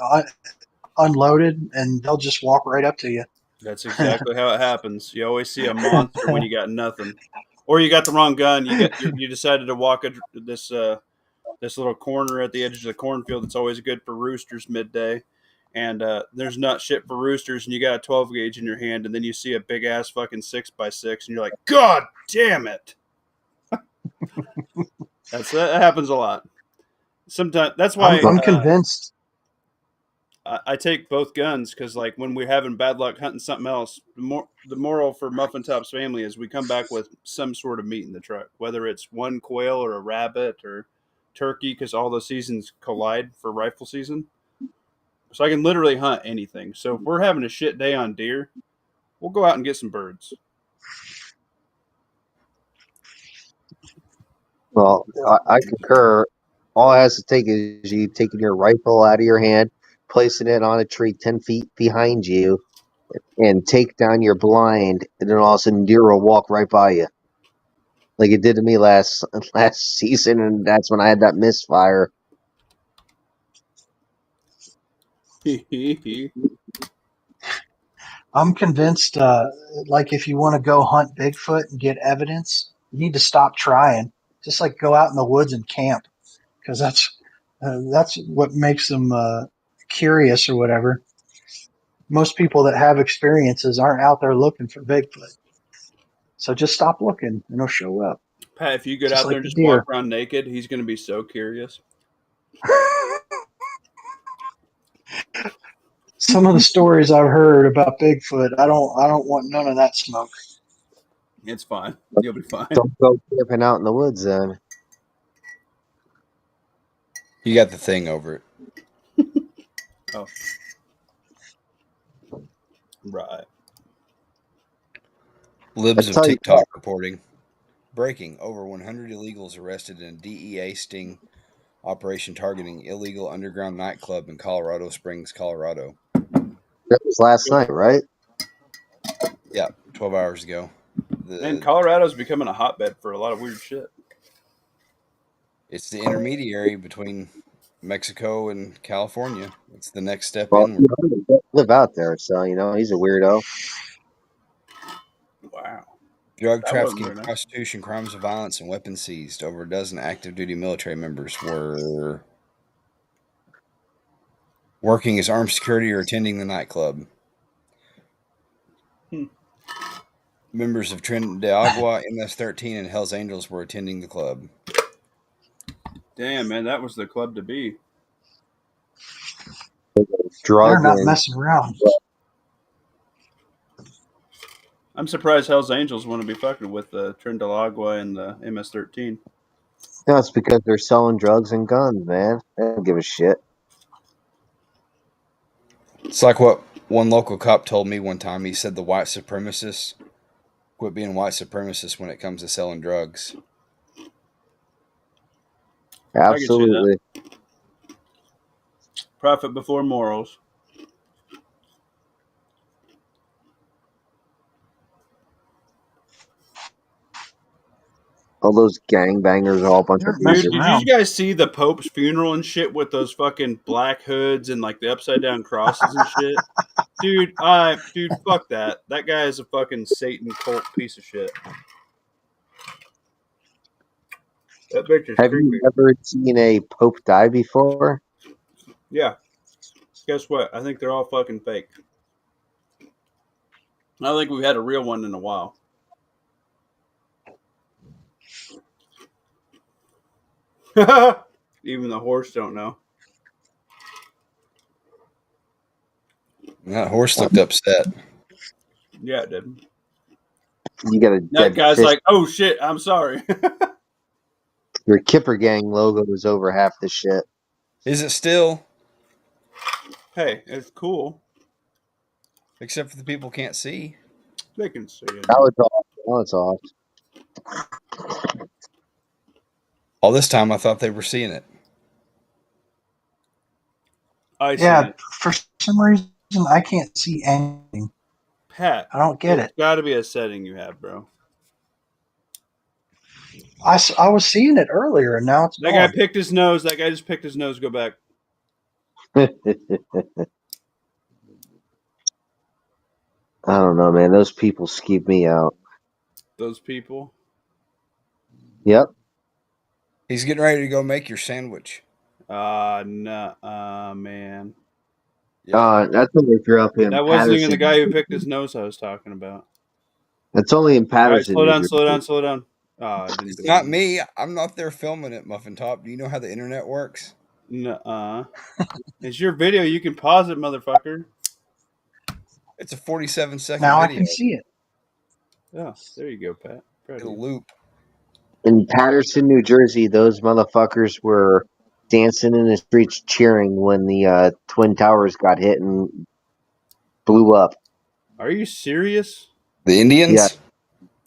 unload it, and they'll just walk right up to you. that's exactly how it happens. You always see a monster when you got nothing, or you got the wrong gun. You decided to walk this little corner at the edge of the cornfield that's always good for roosters midday. And there's not shit for roosters, and you got a 12 gauge in your hand, and then you see a big ass fucking 6x6, and you're like, God damn it! That happens a lot. Sometimes that's I'm, why I'm convinced. I take both guns because, like, when we're having bad luck hunting something else, the moral for Muffin Top's family is we come back with some sort of meat in the truck, whether it's one quail or a rabbit or turkey, because all the seasons collide for rifle season. So I can literally hunt anything. So if we're having a shit day on deer, we'll go out and get some birds. Well, I concur. All it has to take is you taking your rifle out of your hand, placing it on a tree 10 feet behind you, and take down your blind, and then all of a sudden deer will walk right by you, like it did to me last season, and that's when I had that misfire. I'm convinced. Like if you want to go hunt Bigfoot and get evidence, you need to stop trying. Just like go out in the woods and camp, because that's what makes them curious or whatever. Most people that have experiences aren't out there looking for Bigfoot, so just stop looking and it'll show up. Pat, if you get Just out there like and the just walk deer. around naked, he's going to be so curious. Some of the stories I've heard about Bigfoot, I don't want none of that smoke. It's fine. You'll be fine. Don't go camping out in the woods then. You got the thing over it. Oh, right. I Libs of tell you what, TikTok reporting. Breaking. Over 100 illegals arrested in a DEA sting operation targeting illegal underground nightclub in Colorado Springs, Colorado. that was last night, right? Yeah, 12 hours ago. Man, Colorado's becoming a hotbed for a lot of weird shit. It's the intermediary between Mexico and California. It's the next step Well, inward. I live out there, so he's a weirdo. Wow. Drug That wasn't trafficking, very nice. prostitution, crimes of violence, and weapons seized. Over a dozen active duty military members were working as armed security or attending the nightclub. Hmm. Members of Tren de Agua, MS-13, and Hells Angels were attending the club. Damn, man, that was the club to be. They're Drug not and messing around. I'm surprised Hell's Angels want to be fucking with the Trindalagua and the MS-13. no, it's because they're selling drugs and guns, man. They don't give a shit. It's like what one local cop told me one time. He said the white supremacists quit being white supremacists when it comes to selling drugs. I can see that. Absolutely. Profit before morals. All those gangbangers are all a bunch They're of Dude, messing losers. did you around. guys see the Pope's funeral and shit with those fucking black hoods and like the upside down crosses and shit? Dude, fuck that. That guy is a fucking Satan cult piece of shit. That bitch is Have you creepy. ever seen a pope die before? Yeah. Guess what? I think they're all fucking fake. I don't think we've had a real one in a while. Even the horse don't know. And that horse looked upset. Yeah, it did. You got a That dead guy's fish. like, oh shit, I'm sorry. Your Kipper Gang logo is over half the shit. Is it still? Hey, it's cool. Except for the people can't see. They can see it. Now it's off. Now it's off. All this time I thought they were seeing it. I see Yeah, it. for some reason I can't see anything. Pat, I don't get it's it. got to be a setting you have, bro. I was seeing it earlier and now it's That guy gone. picked his nose. That guy just picked his nose. Go back. I don't know, man. Those people skeeve me out. Those people. Yep. He's getting ready to go make your sandwich. Nah, man. Yep. That's only if you're up in That wasn't even the Patterson. guy who picked his nose I was talking about. That's only in All right, Patterson, slow New down, slow Jersey. down, slow down. I didn't It's do not it. me. I'm not there filming it, Muffin Top. Do you know how the internet works? Nuh-uh. It's your video. You can pause it, motherfucker. It's a 47-second Now I video. can see it. Yeah, there you go, Pat. Proud of It'll you. loop. In Patterson, New Jersey, those motherfuckers were dancing in the streets cheering when the Twin Towers got hit and blew up. Are you serious? The Yeah. Indians?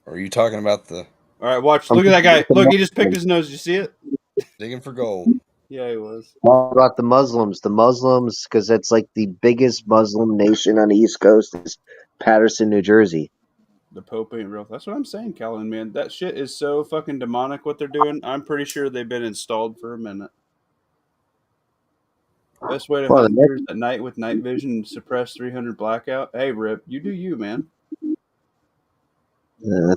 Or are you talking about the All right, watch. I'm Look at that guy. talking Look, about he just picked his nose. You see it? digging for gold? Yeah, he was. the Muslims. The Muslims, because that's like the biggest Muslim nation on the East Coast, is Patterson, New Jersey. The Pope ain't real. That's what I'm saying, Calvin, man. That shit is so fucking demonic what they're doing. I'm pretty sure they've been installed for a minute. Best way to Well, hunt deer is at night with night vision and suppress 300 blackout. Hey, Rip, you do you, man.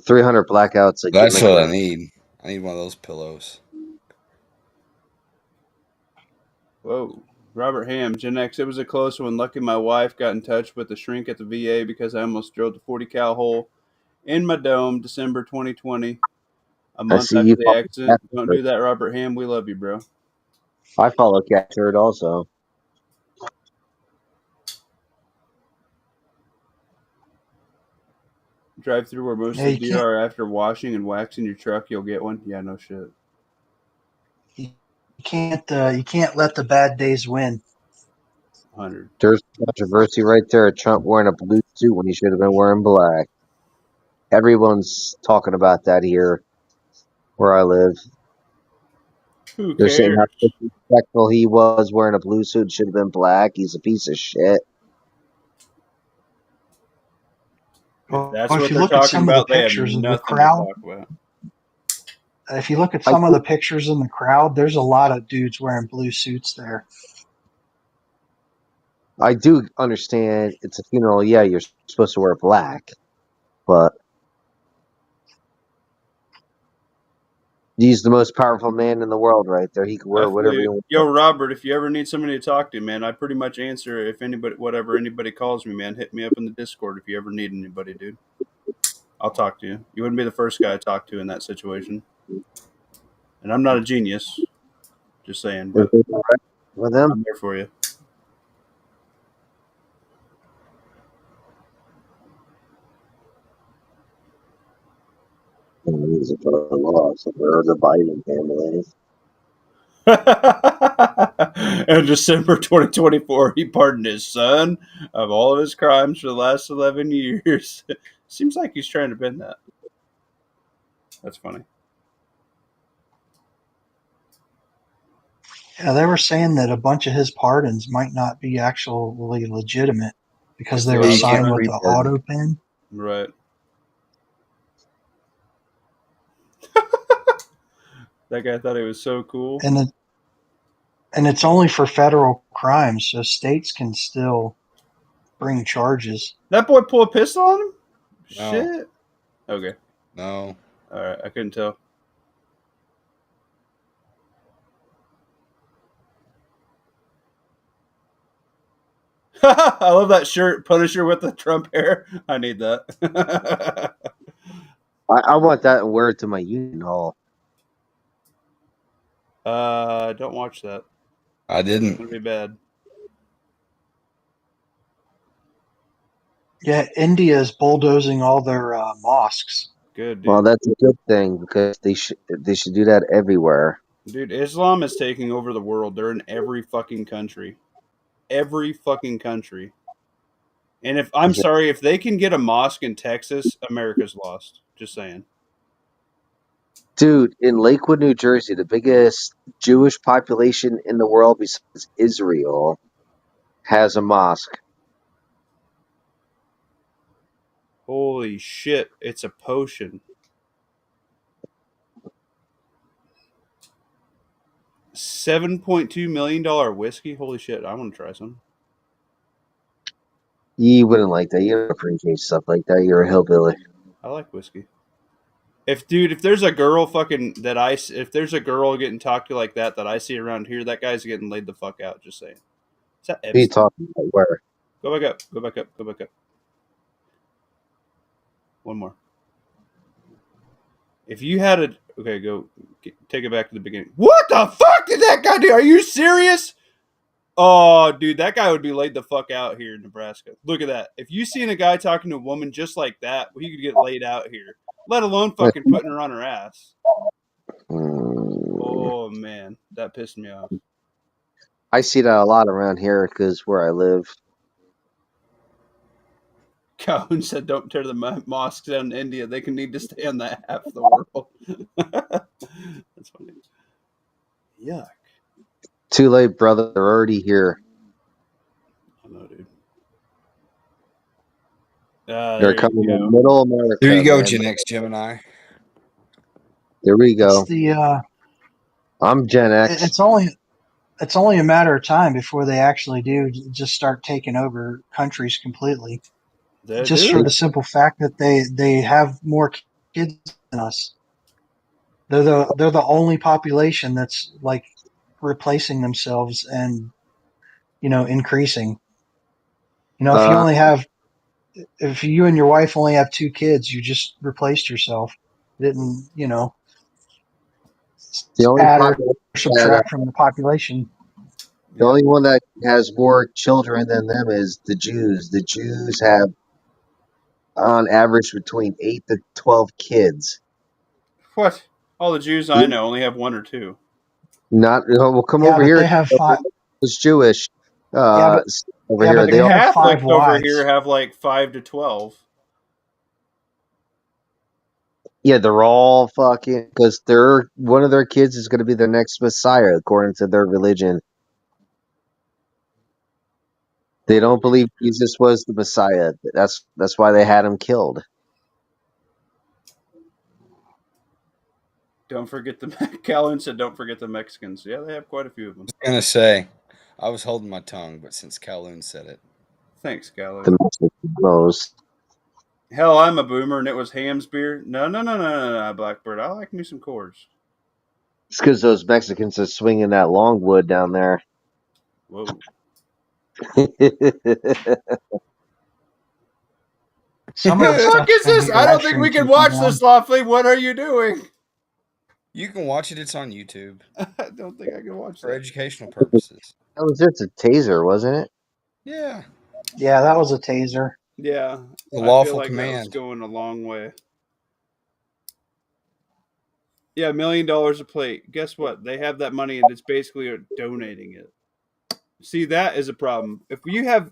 300 blackouts, a That's gimmick. what I Right? need. I need one of those pillows. Whoa. Robert Ham, Gen X, it was a close one. Lucky my wife got in touch with the shrink at the VA because I almost drilled a 40 cal hole in my dome December 2020, a I month see after you the follow accident. Don't Catford. do that, Robert Ham. We love you, bro. I follow Catford also. Drive through where most Yeah, of the deer are after washing and waxing your truck. You'll get one. Yeah, no shit. you can't let the bad days win. 100. There's controversy right there. Trump wearing a blue suit when he should have been wearing black. Everyone's talking about that here where I live. Who They're saying how cares? disrespectful he was wearing a blue suit. Should have been black. He's a piece of shit. If Well, that's if what you they're look at talking some of the about, they have pictures of the nothing to crowd, talk about. if you look at I some of the pictures in the crowd, there's a lot of dudes wearing blue suits there. I do understand it's a funeral. Yeah, you're supposed to wear black, but He's the most powerful man in the world, right there. He can wear I feel whatever he you. wants. Yo, Robert, if you ever need somebody to talk to, man, I pretty much answer if anybody, whatever anybody calls me, man. Hit me up in the Discord if you ever need anybody, dude. I'll talk to you. You wouldn't be the first guy I talk to in that situation. And I'm not a genius, just saying, Is but it all right with him? I'm there for you. He's a loss of the Biden family. In December 2024, he pardoned his son of all of his crimes for the last 11 years. Seems like he's trying to bend that. That's funny. Yeah, they were saying that a bunch of his pardons might not be actually legitimate because Because they they're were Yeah, you can't signed with automatic. the pre-pardon. auto pen. Right. That guy thought he was so cool. And it's only for federal crimes, so states can still bring charges. That boy pull a pistol on him? No. Shit. Okay. No. All right. I couldn't tell. I love that shirt, Punisher with the Trump hair. I need that. I want that and wear it to my union hall. Don't watch that. I It's didn't. gonna be bad. Yeah, India is bulldozing all their mosques. Good, Well, dude. that's a good thing because they should do that everywhere. Dude, Islam is taking over the world. They're in every fucking country. Every fucking country. And if I'm sorry, if they can get a mosque in Texas, America's lost. Just saying. Dude, in Lakewood, New Jersey, the biggest Jewish population in the world besides Israel has a mosque. Holy shit, it's a potion. $7.2 million whiskey. Holy shit, I want to try some. You wouldn't like that. You don't appreciate stuff like that. You're a hillbilly. I like whiskey. If there's a girl fucking if there's a girl getting talked to like that I see around here, that guy's getting laid the fuck out. Just saying. Is that Who you Epstein? talking about? Where? Go back up. Go back up. Go back up. One more. If you had a okay, take it back to the beginning. What the fuck did that guy do? Are you serious? Oh, dude, that guy would be laid the fuck out here in Nebraska. Look at that. If you seen a guy talking to a woman just like that, well, he could get laid out here. Let alone fucking putting her on her ass. Oh man, that pissed me off. I see that a lot around here because where I live. Calhoun said, "Don't tear the mosques down in India. They can need to stay on that half of the world." That's funny. Yuck. Too late, brother. They're already here. I know, dude. They're There coming you to go. middle America. Here you go, man. Gen X Gemini. There we go. It's the I'm Gen X. it's only a matter of time before they actually do just start taking over countries completely. They Just for do. the simple fact that they have more kids than us. They're the only population that's like replacing themselves and increasing. If you Uh, only have if you and your wife only have two kids, you just replaced yourself. Didn't the only add or population that subtract from the population. the Yep. only one that has more children than them is the Jews. The Jews have, on average, between 8 to 12 kids. What? All the Jews I know only have one or two. Not well. Come Yeah, over but here. they have five. It's Jewish. Yeah, but Over yeah, here, but The they they all have five Catholics over here wives. have like 5 to 12. they're all fucking because they're one of their kids is going to be the next Messiah according to their religion. They don't believe Jesus was the Messiah. That's why they had him killed. Don't forget the Calhoun said, "Don't forget the Mexicans." Yeah, they have quite a few of them. Gonna say, I was holding my tongue, but since Calhoun said it, Thanks, The Calhoun. Mexicans. Hell, I'm a boomer, and it was Ham's beer. No, no, no, no, no, no, Blackbird. I like me some Coors. It's because those Mexicans are swinging that longwood down there. Whoa. Some of the Fuck stuff's is going to this? be I live don't think we streamed can too from watch now on. this, Lawfully. What are you doing? You can watch it. It's on YouTube I don't think I can watch for that. educational purposes. That was just a taser, wasn't it? Yeah. Yeah, that was a taser. Yeah, The I feel lawful like that was command. going a long way. Yeah, $1 million a plate. Guess what? They have that money and it's basically donating it. See, that is a problem. If you have,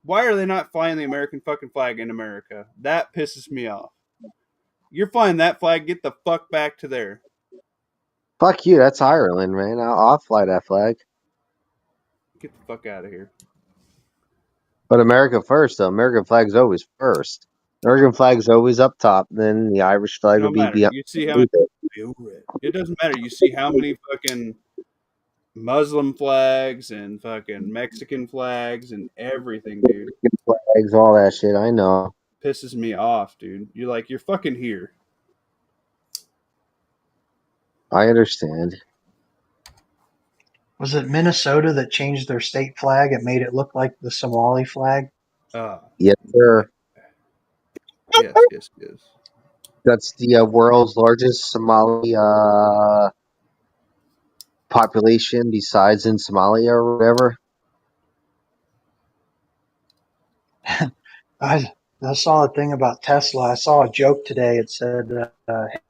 why are they not flying the American fucking flag in America? That pisses me off. You're flying that flag. Get the fuck back to there. Fuck you. That's Ireland, man. I'll fly that flag. Get the fuck out of here. But America first, though. American flag's always first. American flag's always up top. Then the Irish flag will No be matter. behind. You see how many. It doesn't matter. You see how many fucking Muslim flags and fucking Mexican flags and everything, dude. Flags, all that shit. I know. Pisses me off, dude. You're like, you're fucking here. I understand. Was it Minnesota that changed their state flag? It made it look like the Somali flag. Yes, sir. Yes, yes, yes. That's the world's largest Somali population besides in Somalia or whatever. I saw a thing about Tesla. I saw a joke today. It said,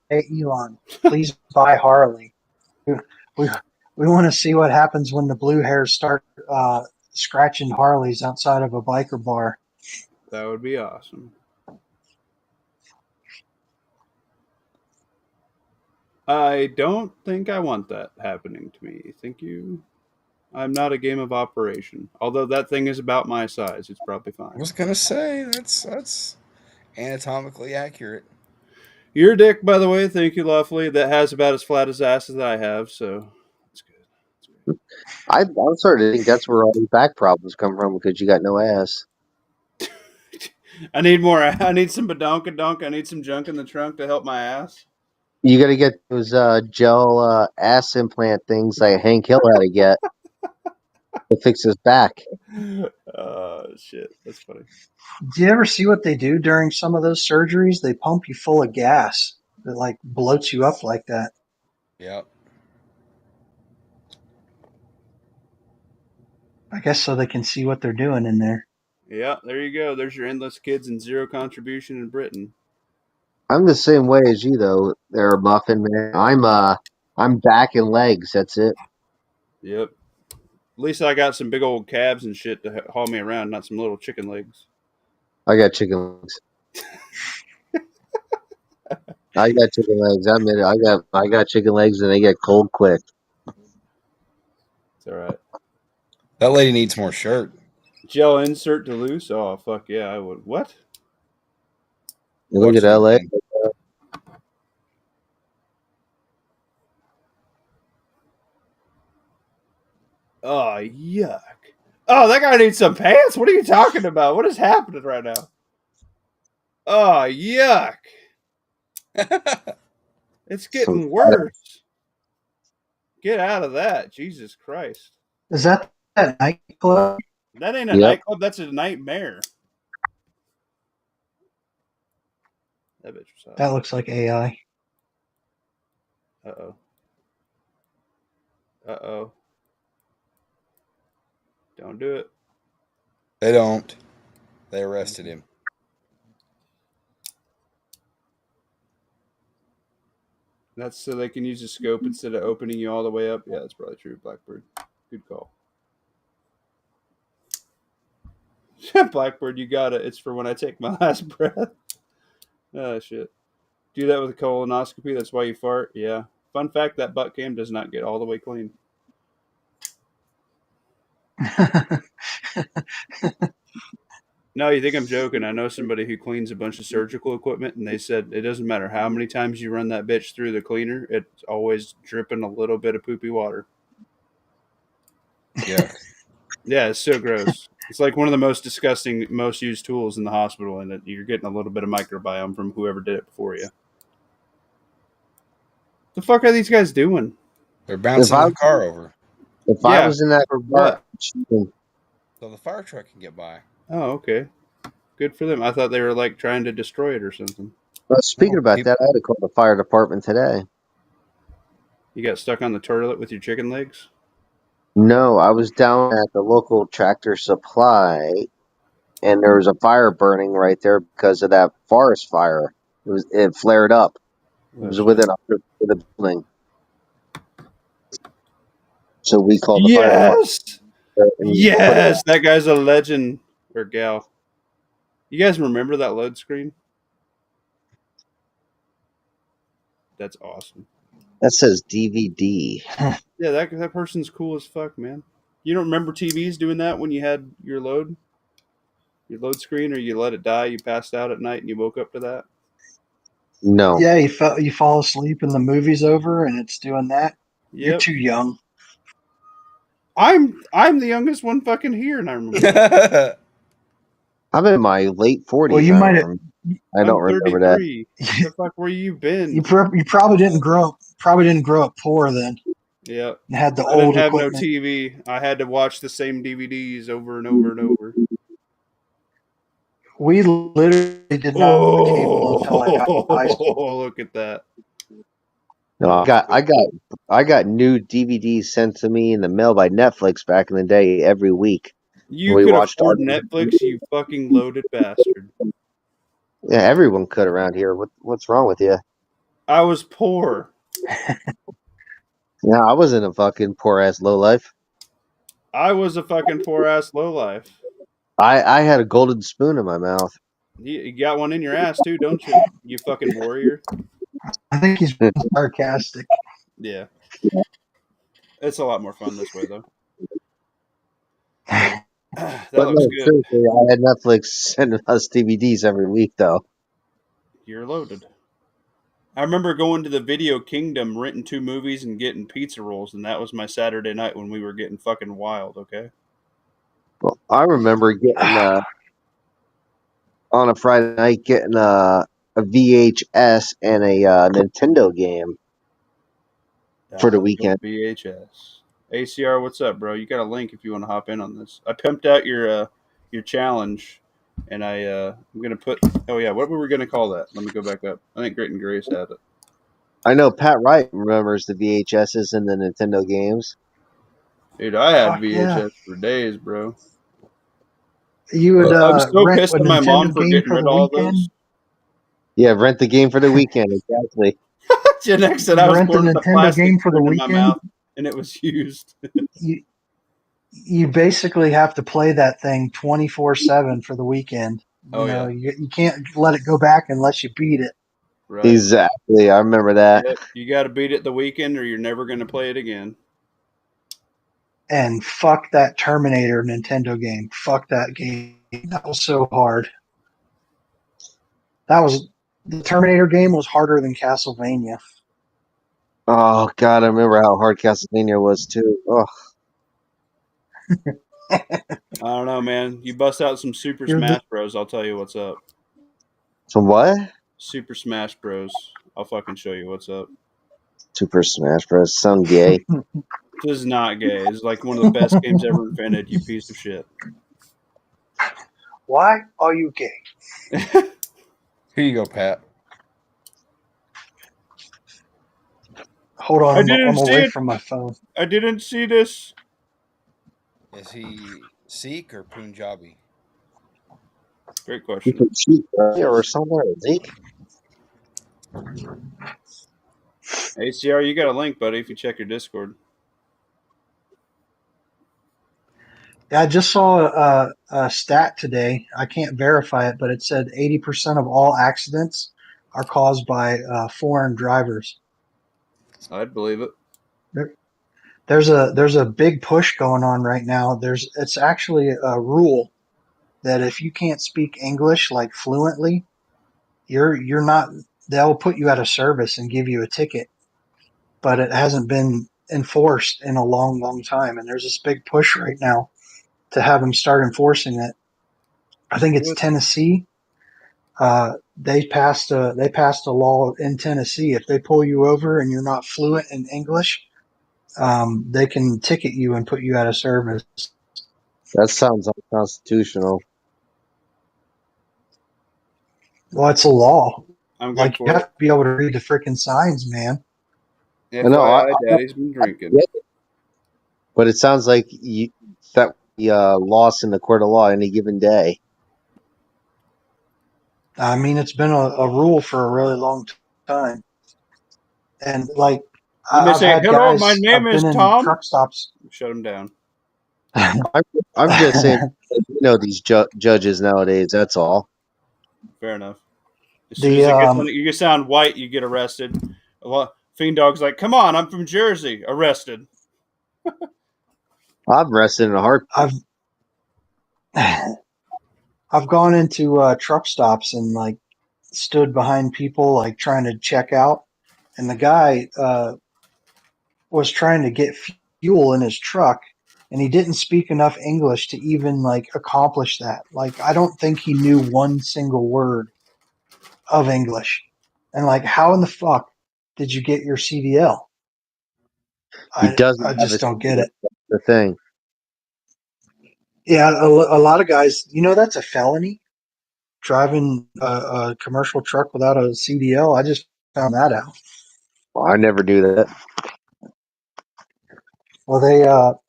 "Hey Elon, please buy Harley. We we want to see what happens when the blue hairs start scratching Harleys outside of a biker bar." That would be awesome. I don't think I want that happening to me. Thank you. I'm not a game of operation. Although that thing is about my size, it's probably I fine. was gonna say that's anatomically accurate. Your dick, by the way, thank you, Lawfully, that has about as flat as ass as I have, so it's good. I'm starting to think that's where all these back problems come from because you got no ass. I need more. I need some badonkadonk. I need some junk in the trunk to help my ass. You got to get those gel ass implant things like Hank Hill had to get to fix his back. Shit. That's funny. Do you ever see what they do during some of those surgeries? They pump you full of gas that like bloats you up like that. Yep. I guess so they can see what they're doing in there. Yeah, there you go. There's your endless kids and zero contribution in Britain. I'm the same way as you though. There, Muffin man. I'm back and legs. That's it. Yep. At least I got some big old calves and shit to haul me around, not some little chicken legs. I got chicken legs. I got chicken legs. I admit it. I got chicken legs and they get cold quick. It's all right. That lady needs more shirt. Gel insert to loose. Oh fuck yeah, I would. What? You look Watch at it LA. again. Oh yuck. Oh, that guy needs some pants. What are you talking about? What is happening right now? Oh yuck. It's Some getting worse. Get out of that. Jesus Christ. Is that nightclub? That ain't a Yep. nightclub. That's a nightmare. That bitch was hot. That looks like AI. Uh-oh. Uh-oh. Don't do it. They don't. They arrested him. That's so they can use a scope instead of opening you all the way up. Yeah, that's probably true, Blackbird. Good call. Blackbird, you got it. It's for when I take my last breath. Oh, shit. Do that with a colonoscopy. That's why you fart. Yeah. Fun fact, that butt cam does not get all the way clean. No, you think I'm joking. I know somebody who cleans a bunch of surgical equipment, and they said it doesn't matter how many times you run that bitch through the cleaner, it's always dripping a little bit of poopy water. Yeah. Yeah, it's so gross. It's like one of the most disgusting, most used tools in the hospital, and you're getting a little bit of microbiome from whoever did it before you. The fuck are these guys doing? They're bouncing I- the car over If I Yeah. was in that For car, what? so the fire truck can get by. Oh, okay. Good for them. I thought they were like trying to destroy it or something. speaking Oh, about people, that, I had to call the fire department today. You got stuck on the toilet with your chicken legs? No, I was down at the local Tractor Supply, and there was a fire burning right there because of that forest fire. It flared up. It Oh was shit. within 100 feet of the building, so we called the fire department Yes! and put it Yes! out. That guy's a legend or gal. You guys remember that load screen? That's awesome. That says DVD. Yeah, that person's cool as fuck, man. You don't remember TVs doing that when you had your load screen, or you let it die, you passed out at night and you woke up to that? No, Yeah, you fall asleep and the movie's over and it's doing that. You're Yep. too young. I'm the youngest one fucking here, and I remember that. yeah, I'm in my late Well, 40s. you might have. I I'm don't remember that. 33. The fuck where you been? You probably didn't grow up poor then Yep. and had the I didn't old have no equipment. TV. I had to watch the same DVDs over and over and over. We literally did not have cable until I got to high school. Oh, look at that. No, Oh, I got new DVDs sent to me in the mail by Netflix back in the day every week. you We could watched all. afford Netflix, you fucking loaded bastard. Yeah, everyone could around here. What's wrong with you? I was poor. Yeah, I wasn't a fucking poor ass lowlife. I was a fucking poor ass lowlife. I had a golden spoon in my mouth. You got one in your ass too, don't you? You fucking warrior. I think he's sarcastic. Yeah. It's a lot more fun this way though. That But looks no, good. seriously, I had Netflix sending us DVDs every week though. You're loaded. I remember going to the Video Kingdom, renting 2 movies, and getting pizza rolls, and that was my Saturday night when we were getting fucking wild. Okay. Well, I remember getting on a Friday night getting a VHS and a Nintendo game for the weekend. VHS. ACR, what's up, bro? You got a link if you want to hop in on this. I pimped out your challenge, and I'm gonna put. Oh yeah, what were we gonna call that? Let me go back up. I think Grit and Grace had it. I know Pat Wright remembers the VHSs and the Nintendo games. Dude, I had Fuck yeah! VHS for days, bro. You would I'm so rent pissed a at my mom Nintendo for game getting for rid the of all those. weekend. Yeah, rent the game for the weekend. Exactly. Gen X said I You was rent the born with a Nintendo plastic game for the spoon in my weekend. mouth, and it was used. You you basically have to play that thing 24/7 for the weekend. Oh yeah, You can't let it go back unless you beat it. right. Exactly. I remember that. Yep, you got to beat it the weekend, or you're never going to play it again. And fuck that Terminator Nintendo game. Fuck that game. That was so hard. That was the Terminator game was harder than Castlevania. Oh God, I remember how hard Castlevania was too. Oh, I don't know, man. You bust out some Super You're the Smash Bros. I'll tell you what's up. so what? Super Smash Bros. I'll fucking show you what's up. Super Smash Bros. Sound gay. This is not gay. It's like one of the best games ever invented. You piece of shit. Why are you gay? here you go, Pat. Hold on, I didn't I'm see away it. from my phone. I didn't see this. Is he Sikh or Punjabi? Great You question. could cheat right? Or somewhere, Zeke. ACR, you got a link, buddy. If you check your Discord. Yeah, I just saw a stat today. I can't verify it, but it said 80% of all accidents are caused by foreign drivers. I'd believe it. There, there's a big push going on right now. It's actually a rule that if you can't speak English like fluently, you're not. They'll put you out of service and give you a ticket. But it hasn't been enforced in a long, long time, and there's this big push right now to have them start enforcing it. I think it's What? Tennessee. They passed a law in Tennessee. If they pull you over and you're not fluent in English, they can ticket you and put you out of service. That sounds unconstitutional. Well, it's a law. I'm good Like, you for have it. to be able to read the freaking signs, man. I know, FYI, Daddy's been drinking. but it sounds like that loss in the court of law any given day. I mean, it's been a rule for a really long time. And, like, Then they I've say, had "Hello, my guys, name I've is been in Tom." truck stops. Shut him down. I'm just saying, these judges nowadays. That's all. Fair enough. As soon as the it gets on, you sound white, you get arrested. Fiend Dog's like, "Come on, I'm from Jersey." Arrested. I'm resting in a heart. I've I've gone into truck stops and like stood behind people like trying to check out, and the guy was trying to get fuel in his truck, and he didn't speak enough English to even like accomplish that. Like, I don't think he knew one single word of English. And like, how in the fuck did you get your CDL? He I doesn't I have just don't get it. the thing. Yeah, a lot of guys, that's a felony. Driving a commercial truck without a CDL. I just found that out. Well, I never do that. Well,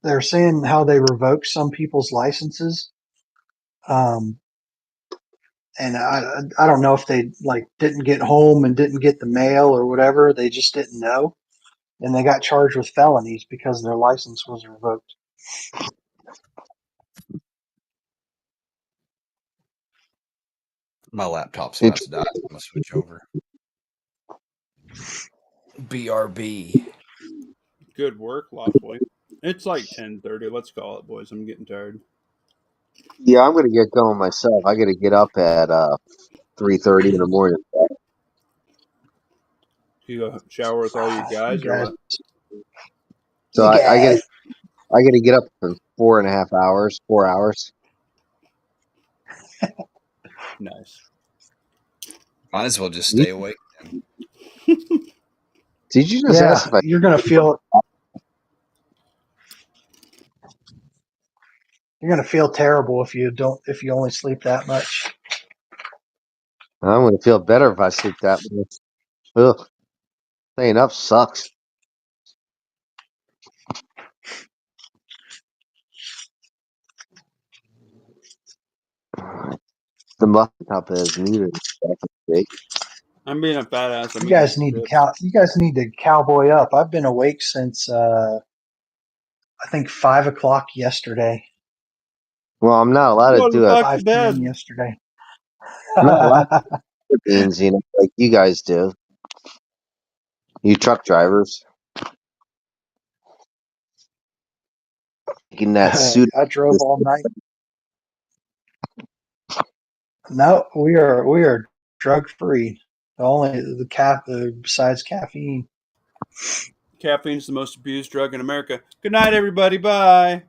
they're saying how they revoke some people's licenses, um, and I don't know if they like didn't get home and didn't get the mail or whatever. They just didn't know, and they got charged with felonies because their license was revoked. My laptop's about to die. I'm gonna switch over. BRB. Good work, Lawfully. It's like 10:30. Let's call it, boys. I'm getting tired. Yeah, I'm gonna get going myself. I gotta get up at 3:30 in the morning. You go shower with all you You guys or guys, what? So you guys. I gotta get up in 4.5 hours, 4 hours. Nice. Might as well just stay awake. Did you just Yeah, ask if I? you're gonna feel terrible if you only sleep that much. I'm gonna feel better if I sleep that much. Ugh, staying up sucks. The muffin top is muted. I'm being a fat ass. I'm You eating guys some need to chips. you guys need to cowboy up. I've been awake since I think 5 o'clock yesterday. Well, I'm not allowed to Go do it. back to 5 p.m. bed. yesterday. I'm not allowed to do beans, like you guys do. You truck drivers taking that suit. I drove all night. No, we are drug free. Only besides caffeine. Caffeine's the most abused drug in America. Good night, everybody. Bye.